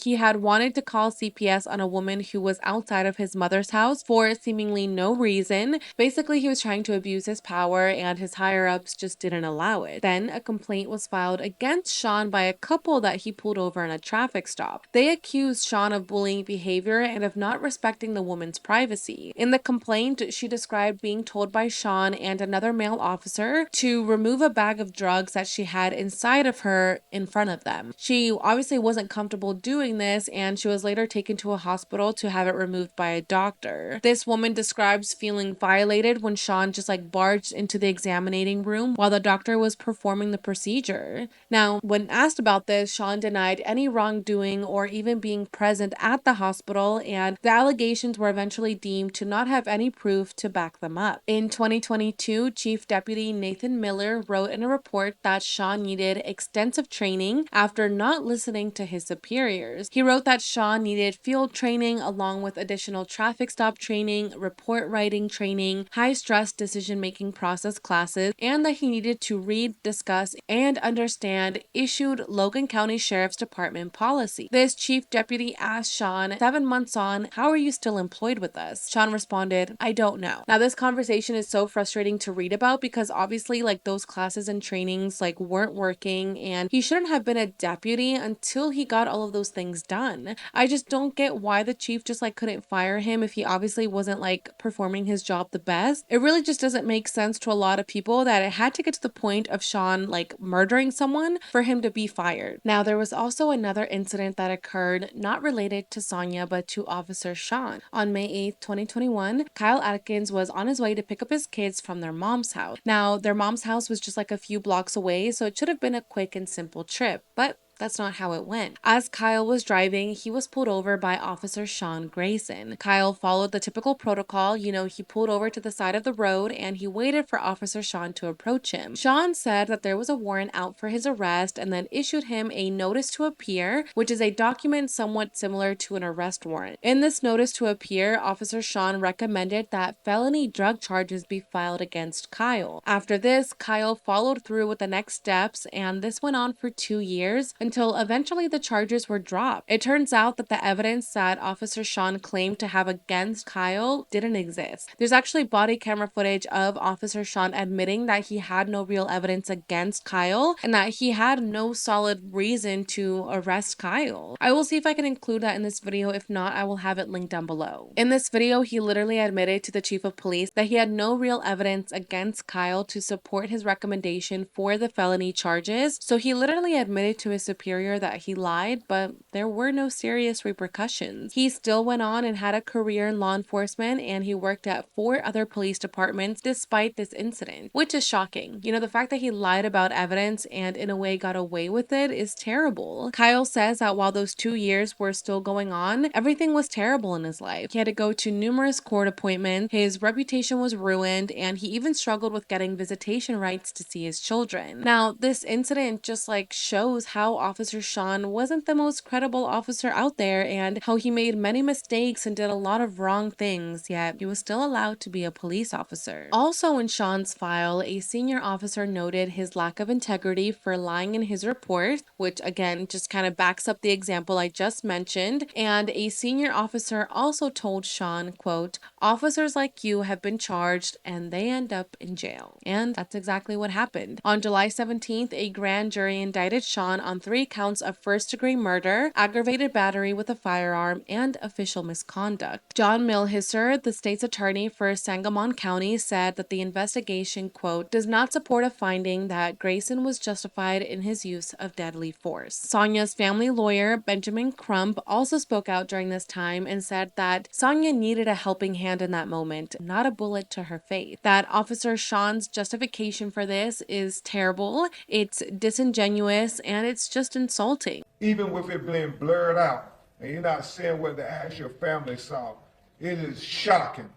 He had wanted to call CPS on a woman who was outside of his mother's house for seemingly no reason. Basically, he was trying to abuse his power and his higher-ups just didn't allow it. Then a complaint was filed against Sean by a couple that he pulled over in a traffic stop. They accused Sean of bullying behavior and of not respecting the woman's privacy. In the complaint, she described being told by Sean and another male officer to remove a bag of drugs that she had inside of her in front of them. She obviously wasn't comfortable doing this and she was later taken to a hospital to have it removed by a doctor. This woman describes feeling violated when Sean just like barged into the examining room while the doctor was performing the procedure. Now, when asked about this, Sean denied any wrongdoing or even being present at the hospital, and the allegations were eventually deemed to not have any proof to back them up. In 2022, Chief Deputy Nathan Miller wrote in a report that Sean needed extensive training after not listening to his superiors. He wrote that Sean needed field training along with additional traffic stop training, report writing training, high-stress decision-making process classes, and that he needed to read, discuss, and understand issued Logan County Sheriff's Department policy. This chief deputy asked Sean, 7 months on, "How are you still employed with us?" Sean responded, "I don't know." Now, this conversation is so frustrating to read about because obviously like those classes and trainings like weren't working and he shouldn't have been a deputy until he got all of those things done. I just don't get why the chief just like couldn't fire him if he obviously wasn't like performing his job the best. It really just doesn't make sense to a lot of people that it had to get to the point of Sean like murdering someone for him to be fired. Now, there was also another incident that occurred not related to Sonya but to Officer Sean. On May 8th, 2021, KiIled Atkins was on his way to pick up his kids from their mom's house. Now, their mom's house was just like a few blocks away, so it should have been a quick and simple trip, but that's not how it went. As KiIled was driving, he was pulled over by Officer Sean Grayson. KiIled followed the typical protocol. He pulled over to the side of the road and he waited for Officer Sean to approach him. Sean said that there was a warrant out for his arrest and then issued him a notice to appear, which is a document somewhat similar to an arrest warrant. In this notice to appear, Officer Sean recommended that felony drug charges be filed against KiIled. After this, KiIled followed through with the next steps, and this went on for 2 years until eventually the charges were dropped. It turns out that the evidence that Officer Sean claimed to have against KiIled didn't exist. There's actually body camera footage of Officer Sean admitting that he had no real evidence against KiIled and that he had no solid reason to arrest KiIled. I will see if I can include that in this video. If not, I will have it linked down below. In this video, he literally admitted to the chief of police that he had no real evidence against KiIled to support his recommendation for the felony charges. So he literally admitted to his superior that he lied, but there were no serious repercussions. He still went on and had a career in law enforcement, and he worked at 4 other police departments despite this incident, which is shocking. The fact that he lied about evidence and in a way got away with it is terrible. KiIled says that while those 2 years were still going on, everything was terrible in his life. He had to go to numerous court appointments, his reputation was ruined, and he even struggled with getting visitation rights to see his children. Now, this incident just like shows how Officer Sean wasn't the most credible officer out there and how he made many mistakes and did a lot of wrong things, yet he was still allowed to be a police officer. Also in Sean's file, a senior officer noted his lack of integrity for lying in his report, which again just kind of backs up the example I just mentioned, and a senior officer also told Sean, quote, "Officers like you have been charged and they end up in jail." And that's exactly what happened. On July 17th, a grand jury indicted Sean on 3 counts of first-degree murder, aggravated battery with a firearm, and official misconduct. John Milhisser, the state's attorney for Sangamon County, said that the investigation, quote, "does not support a finding that Grayson was justified in his use of deadly force." Sonya's family lawyer, Benjamin Crump, also spoke out during this time and said that Sonya needed a helping hand in that moment, not a bullet to her face. That Officer Sean's justification for this is terrible, it's disingenuous, and it's just just insulting. Even with it being blurred out and you're not seeing what the actual family saw, it is shocking.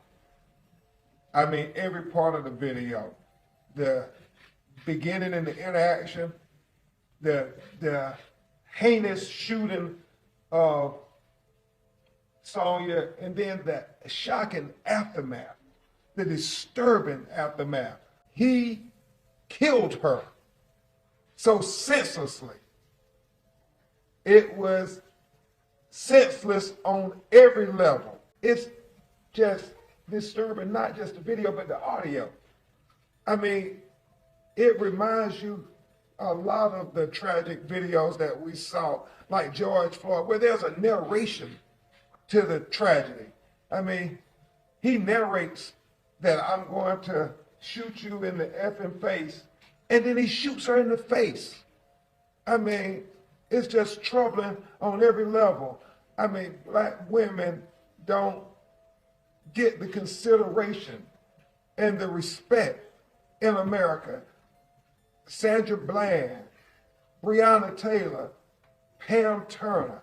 I mean, every part of the video, the beginning and the interaction, the heinous shooting of Sonya, and then the shocking aftermath, the disturbing aftermath. He killed her so senselessly. It was senseless on every level. It's just disturbing, not just the video, but the audio. I mean, it reminds you a lot of the tragic videos that we saw, like George Floyd, where there's a narration to the tragedy. I mean, he narrates that I'm going to shoot you in the effing face, and then he shoots her in the face. I mean, it's just troubling on every level. I mean, black women don't get the consideration and the respect in America. Sandra Bland, Breonna Taylor, Pam Turner,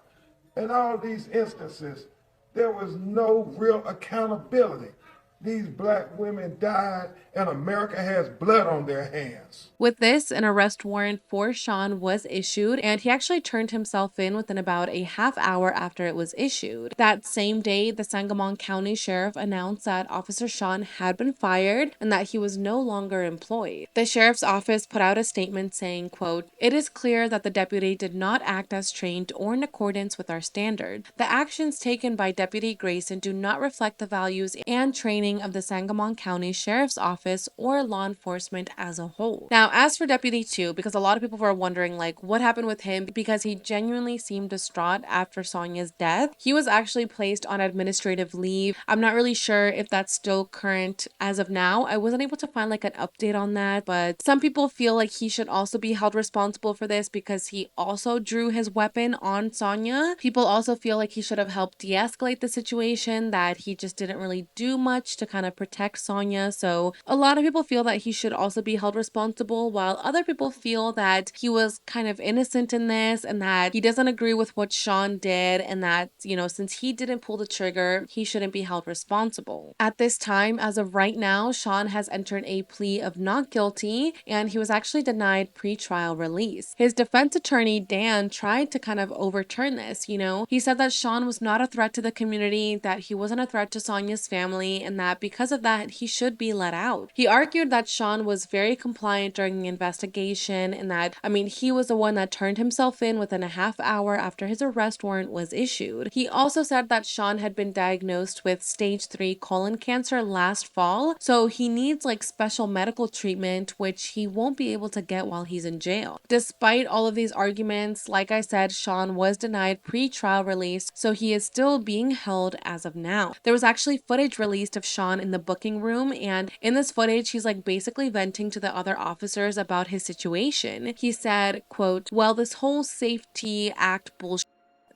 in all these instances, there was no real accountability. These black women died, and America has blood on their hands. With this, an arrest warrant for Sean was issued, and he actually turned himself in within about a half hour after it was issued. That same day, the Sangamon County Sheriff announced that Officer Sean had been fired and that he was no longer employed. The sheriff's office put out a statement saying, quote, "It is clear that the deputy did not act as trained or in accordance with our standard. The actions taken by Deputy Grayson do not reflect the values and training of the Sangamon County Sheriff's Office or law enforcement as a whole." Now, as for Deputy 2, because a lot of people were wondering, like, what happened with him, because he genuinely seemed distraught after Sonya's death, he was actually placed on administrative leave. I'm not really sure if that's still current as of now. I wasn't able to find like an update on that, but some people feel like he should also be held responsible for this because he also drew his weapon on Sonya. People also feel like he should have helped de-escalate the situation, that he just didn't really do much to kind of protect Sonya. So a lot of people feel that he should also be held responsible, while other people feel that he was kind of innocent in this and that he doesn't agree with what Sean did, and that, you know, since he didn't pull the trigger, he shouldn't be held responsible. At this time, as of right now, Sean has entered a plea of not guilty, and he was actually denied pre-trial release. His defense attorney, Dan, tried to kind of overturn this, you know. He said that Sean was not a threat to the community, that he wasn't a threat to Sonya's family, and that because of that, he should be let out. He argued that Sean was very compliant during the investigation, and that, I mean, he was the one that turned himself in within a half hour after his arrest warrant was issued. He also said that Sean had been diagnosed with stage 3 colon cancer last fall, so he needs like special medical treatment, which he won't be able to get while he's in jail. Despite all of these arguments, like I said, Sean was denied pre-trial release, so he is still being held as of now. There was actually footage released of Sean in the booking room, and in this footage, he's like basically venting to the other officers about his situation. He said, quote, "Well, this whole safety act bullshit,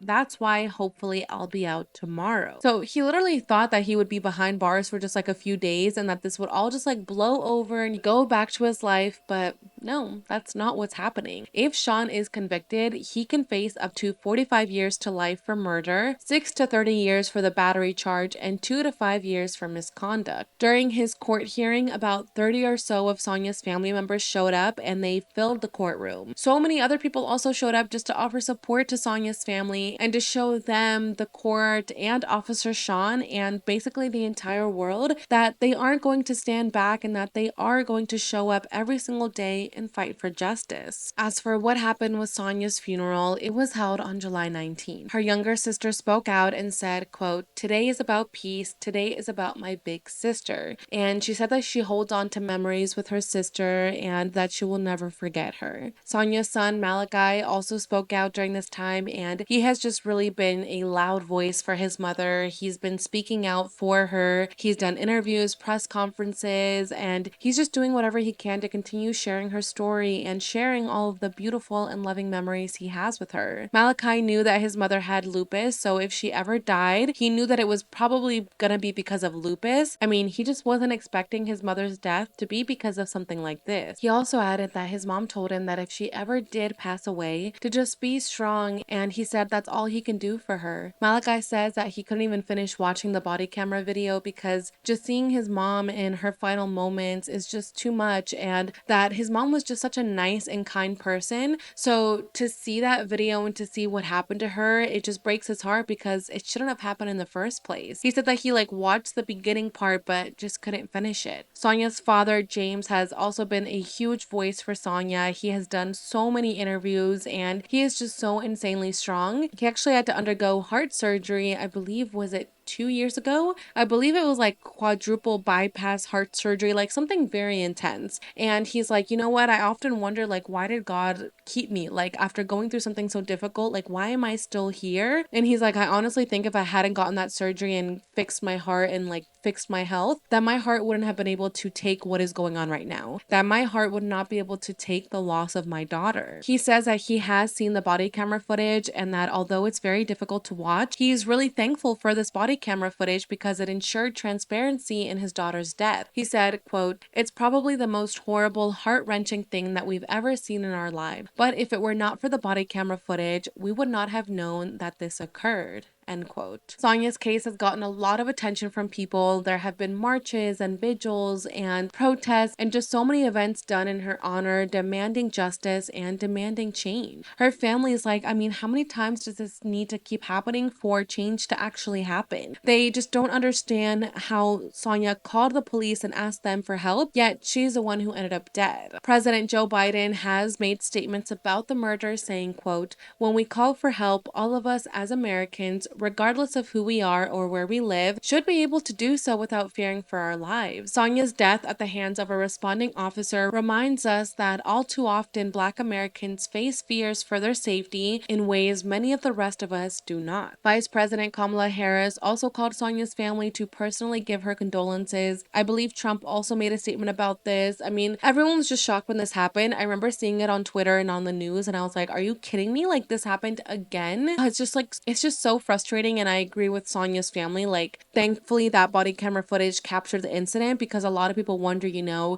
that's why hopefully I'll be out tomorrow." So he literally thought that he would be behind bars for just like a few days and that this would all just like blow over and go back to his life, but no, that's not what's happening. If Sean is convicted, he can face up to 45 years to life for murder, 6 to 30 years for the battery charge, and 2 to 5 years for misconduct. During his court hearing, about 30 or so of Sonya's family members showed up and they filled the courtroom. So many other people also showed up just to offer support to Sonya's family and to show them, the court, and Officer Sean, and basically the entire world, that they aren't going to stand back and that they are going to show up every single day and fight for justice. As for what happened with Sonya's funeral, it was held on July 19. Her younger sister spoke out and said, quote, "Today is about peace. Today is about my big sister." And she said that she holds on to memories with her sister and that she will never forget her. Sonya's son, Malachi, also spoke out during this time, and he has just really been a loud voice for his mother. He's been speaking out for her. He's done interviews, press conferences, and he's just doing whatever he can to continue sharing her her story and sharing all of the beautiful and loving memories he has with her. Malachi knew that his mother had lupus, so if she ever died, he knew that it was probably gonna be because of lupus. I mean, he just wasn't expecting his mother's death to be because of something like this. He also added that his mom told him that if she ever did pass away, to just be strong, and he said that's all he can do for her. Malachi says that he couldn't even finish watching the body camera video because just seeing his mom in her final moments is just too much, and that his mom was just such a nice and kind person. So to see that video and to see what happened to her, it just breaks his heart because it shouldn't have happened in the first place. He said that he watched the beginning part but just couldn't finish it. Sonya's father, James, has also been a huge voice for Sonya. He has done so many interviews and he is just so insanely strong. He actually had to undergo heart surgery, I believe, was it 2 years ago? I believe it was quadruple bypass heart surgery, something very intense. And he's like, you know what? I often wonder, why did God keep me? After going through something so difficult, why am I still here? And he's like, I honestly think if I hadn't gotten that surgery and fixed my heart and fixed my health, that my heart wouldn't have been able to take what is going on right now. That my heart would not be able to take the loss of my daughter. He says that he has seen the body camera footage and that although it's very difficult to watch, he's really thankful for this body camera footage because it ensured transparency in his daughter's death. He said, quote, "It's probably the most horrible, heart-wrenching thing that we've ever seen in our life. But if it were not for the body camera footage, we would not have known that this occurred." End quote. Sonya's case has gotten a lot of attention from people. There have been marches and vigils and protests and just so many events done in her honor, demanding justice and demanding change. Her family is like, I mean, how many times does this need to keep happening for change to actually happen? They just don't understand how Sonya called the police and asked them for help, yet she's the one who ended up dead. President Joe Biden has made statements about the murder saying, quote, "When we call for help, all of us as Americans, regardless of who we are or where we live, should be able to do so without fearing for our lives." Sonya's death at the hands of a responding officer reminds us that all too often Black Americans face fears for their safety in ways many of the rest of us do not. Vice President Kamala Harris also called Sonya's family to personally give her condolences. I believe Trump also made a statement about this. I mean, everyone was just shocked when this happened. I remember seeing it on Twitter and on the news and I was like, are you kidding me? This happened again? It's just so frustrating. And I agree with Sonya's family. Thankfully that body camera footage captured the incident because a lot of people wonder,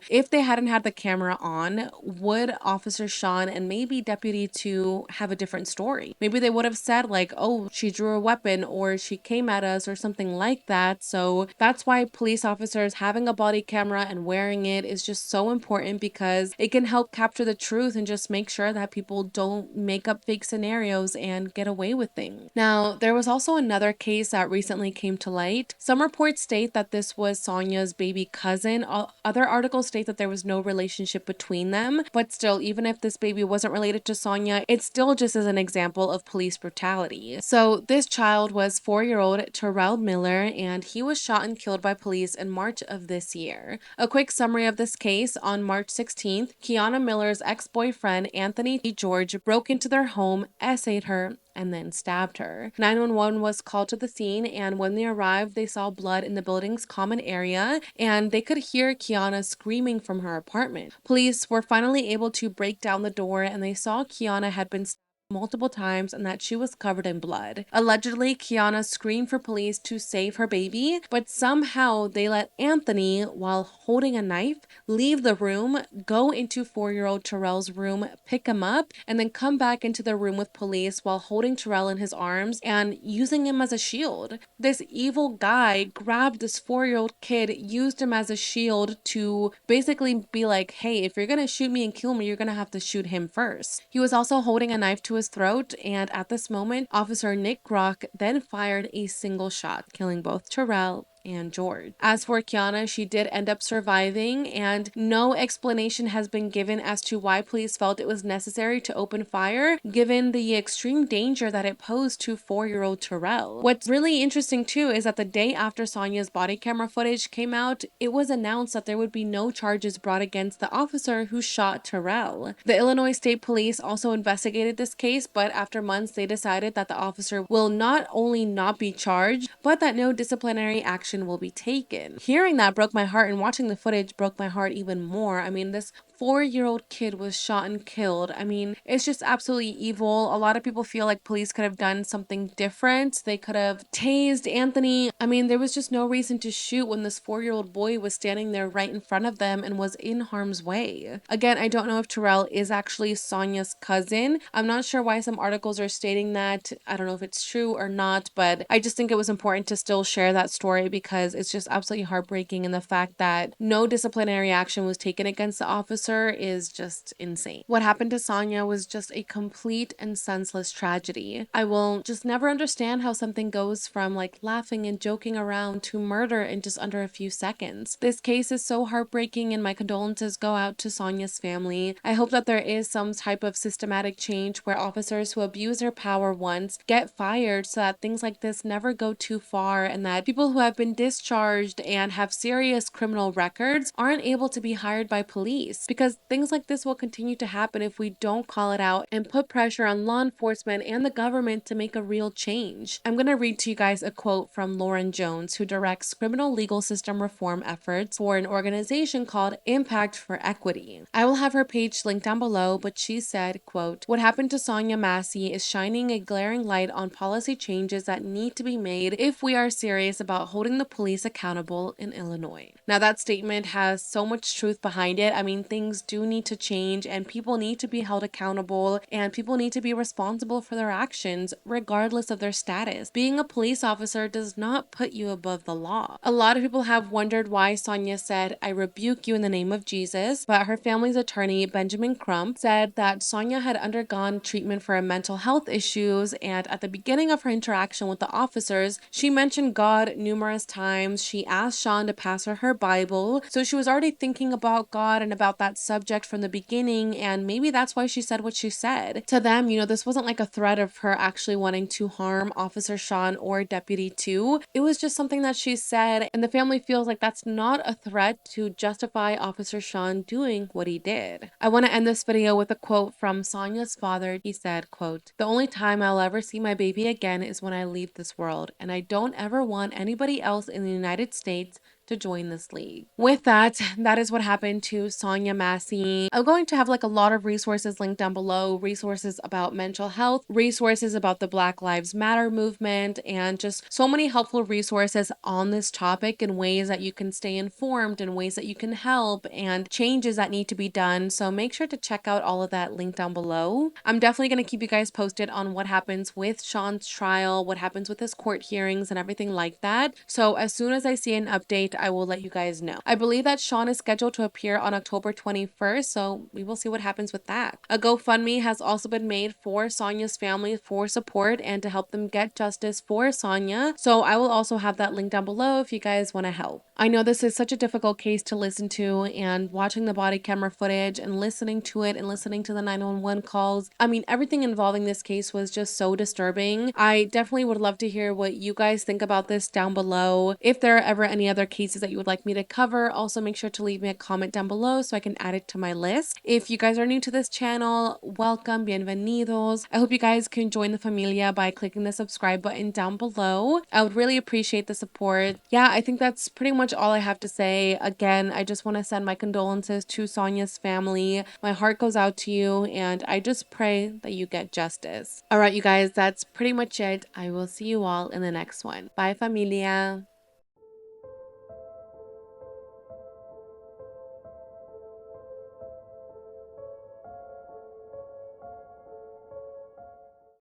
if they hadn't had the camera on, would Officer Sean and maybe Deputy 2 have a different story? Maybe they would have said oh, she drew a weapon or she came at us or something like that. So that's why police officers having a body camera and wearing it is just so important because it can help capture the truth and just make sure that people don't make up fake scenarios and get away with things. Now, there was also another case that recently came to light. Some reports state that this was Sonya's baby cousin. Other articles state that there was no relationship between them, but still, even if this baby wasn't related to Sonya, it still just is an example of police brutality. So this child was 4-year-old Terrell Miller, and he was shot and killed by police in March of this year. A quick summary of this case: on March 16th, Kiana Miller's ex-boyfriend Anthony George broke into their home, essayed her, and then stabbed her. 911 was called to the scene, and when they arrived, they saw blood in the building's common area, and they could hear Kiana screaming from her apartment. Police were finally able to break down the door, and they saw Kiana had been stabbed multiple times and that she was covered in blood. Allegedly, Kiana screamed for police to save her baby, but somehow they let Anthony, while holding a knife, leave the room, go into 4-year-old Terrell's room, pick him up, and then come back into the room with police while holding Terrell in his arms and using him as a shield. This evil guy grabbed this 4-year-old kid, used him as a shield to basically be like, hey, if you're gonna shoot me and kill me, you're gonna have to shoot him first. He was also holding a knife to his throat, and at this moment, Officer Nick Grock then fired a single shot, killing both Terrell and George. As for Kiana, she did end up surviving, and no explanation has been given as to why police felt it was necessary to open fire, given the extreme danger that it posed to 4-year-old Terrell. What's really interesting too is that the day after Sonya's body camera footage came out, it was announced that there would be no charges brought against the officer who shot Terrell. The Illinois State Police also investigated this case, but after months they decided that the officer will not only not be charged, but that no disciplinary action will be taken. Hearing that broke my heart, and watching the footage broke my heart even more. I mean, this 4-year-old kid was shot and killed. I mean, it's just absolutely evil. A lot of people feel like police could have done something different. They could have tased Anthony. I mean, there was just no reason to shoot when this 4-year-old boy was standing there right in front of them and was in harm's way. Again, I don't know if Terrell is actually Sonya's cousin. I'm not sure why some articles are stating that. I don't know if it's true or not, but I just think it was important to still share that story because it's just absolutely heartbreaking, and the fact that no disciplinary action was taken against the officer is just insane. What happened to Sonya was just a complete and senseless tragedy. I will just never understand how something goes from like laughing and joking around to murder in just under a few seconds. This case is so heartbreaking, and my condolences go out to Sonya's family. I hope that there is some type of systematic change where officers who abuse their power once get fired so that things like this never go too far, and that people who have been discharged and have serious criminal records aren't able to be hired by police, because things like this will continue to happen if we don't call it out and put pressure on law enforcement and the government to make a real change. I'm going to read to you guys a quote from Lauren Jones, who directs criminal legal system reform efforts for an organization called Impact for Equity. I will have her page linked down below, but she said, quote, "What happened to Sonya Massey is shining a glaring light on policy changes that need to be made if we are serious about holding the police accountable in Illinois." Now, that statement has so much truth behind it. I mean, things do need to change, and people need to be held accountable, and people need to be responsible for their actions regardless of their status. Being a police officer does not put you above the law. A lot of people have wondered why Sonya said, "I rebuke you in the name of Jesus," but her family's attorney, Benjamin Crump, said that Sonya had undergone treatment for mental health issues, and at the beginning of her interaction with the officers, she mentioned God numerous times. She asked Sean to pass her Bible, so she was already thinking about God and about that subject from the beginning, and maybe that's why she said what she said. To them, this wasn't like a threat of her actually wanting to harm Officer Sean or Deputy 2. It was just something that she said, and the family feels like that's not a threat to justify Officer Sean doing what he did. I want to end this video with a quote from Sonya's father. He said, quote, "The only time I'll ever see my baby again is when I leave this world, and I don't ever want anybody else in the United States to join this league." With that, that is what happened to Sonya Massey. I'm going to have like a lot of resources linked down below, resources about mental health, resources about the Black Lives Matter movement, and just so many helpful resources on this topic in ways that you can stay informed, in ways that you can help, and changes that need to be done. So make sure to check out all of that linked down below. I'm definitely going to keep you guys posted on what happens with Sean's trial, what happens with his court hearings, and everything like that. So as soon as I see an update, I will let you guys know. I believe that Sean is scheduled to appear on October 21st, so we will see what happens with that. A GoFundMe has also been made for Sonya's family for support and to help them get justice for Sonya, so I will also have that link down below if you guys want to help. I know this is such a difficult case to listen to, and watching the body camera footage and listening to it and listening to the 911 calls, I mean, everything involving this case was just so disturbing. I definitely would love to hear what you guys think about this down below. If there are ever any other cases that you would like me to cover, also make sure to leave me a comment down below so I can add it to my list. If you guys are new to this channel, welcome, bienvenidos. I hope you guys can join the familia by clicking the subscribe button down below. I would really appreciate the support. Yeah, I think that's pretty much all I have to say. Again, I just want to send my condolences to Sonya's family. My heart goes out to you, and I just pray that you get justice. All right, you guys, that's pretty much it. I will see you all in the next one. Bye, familia.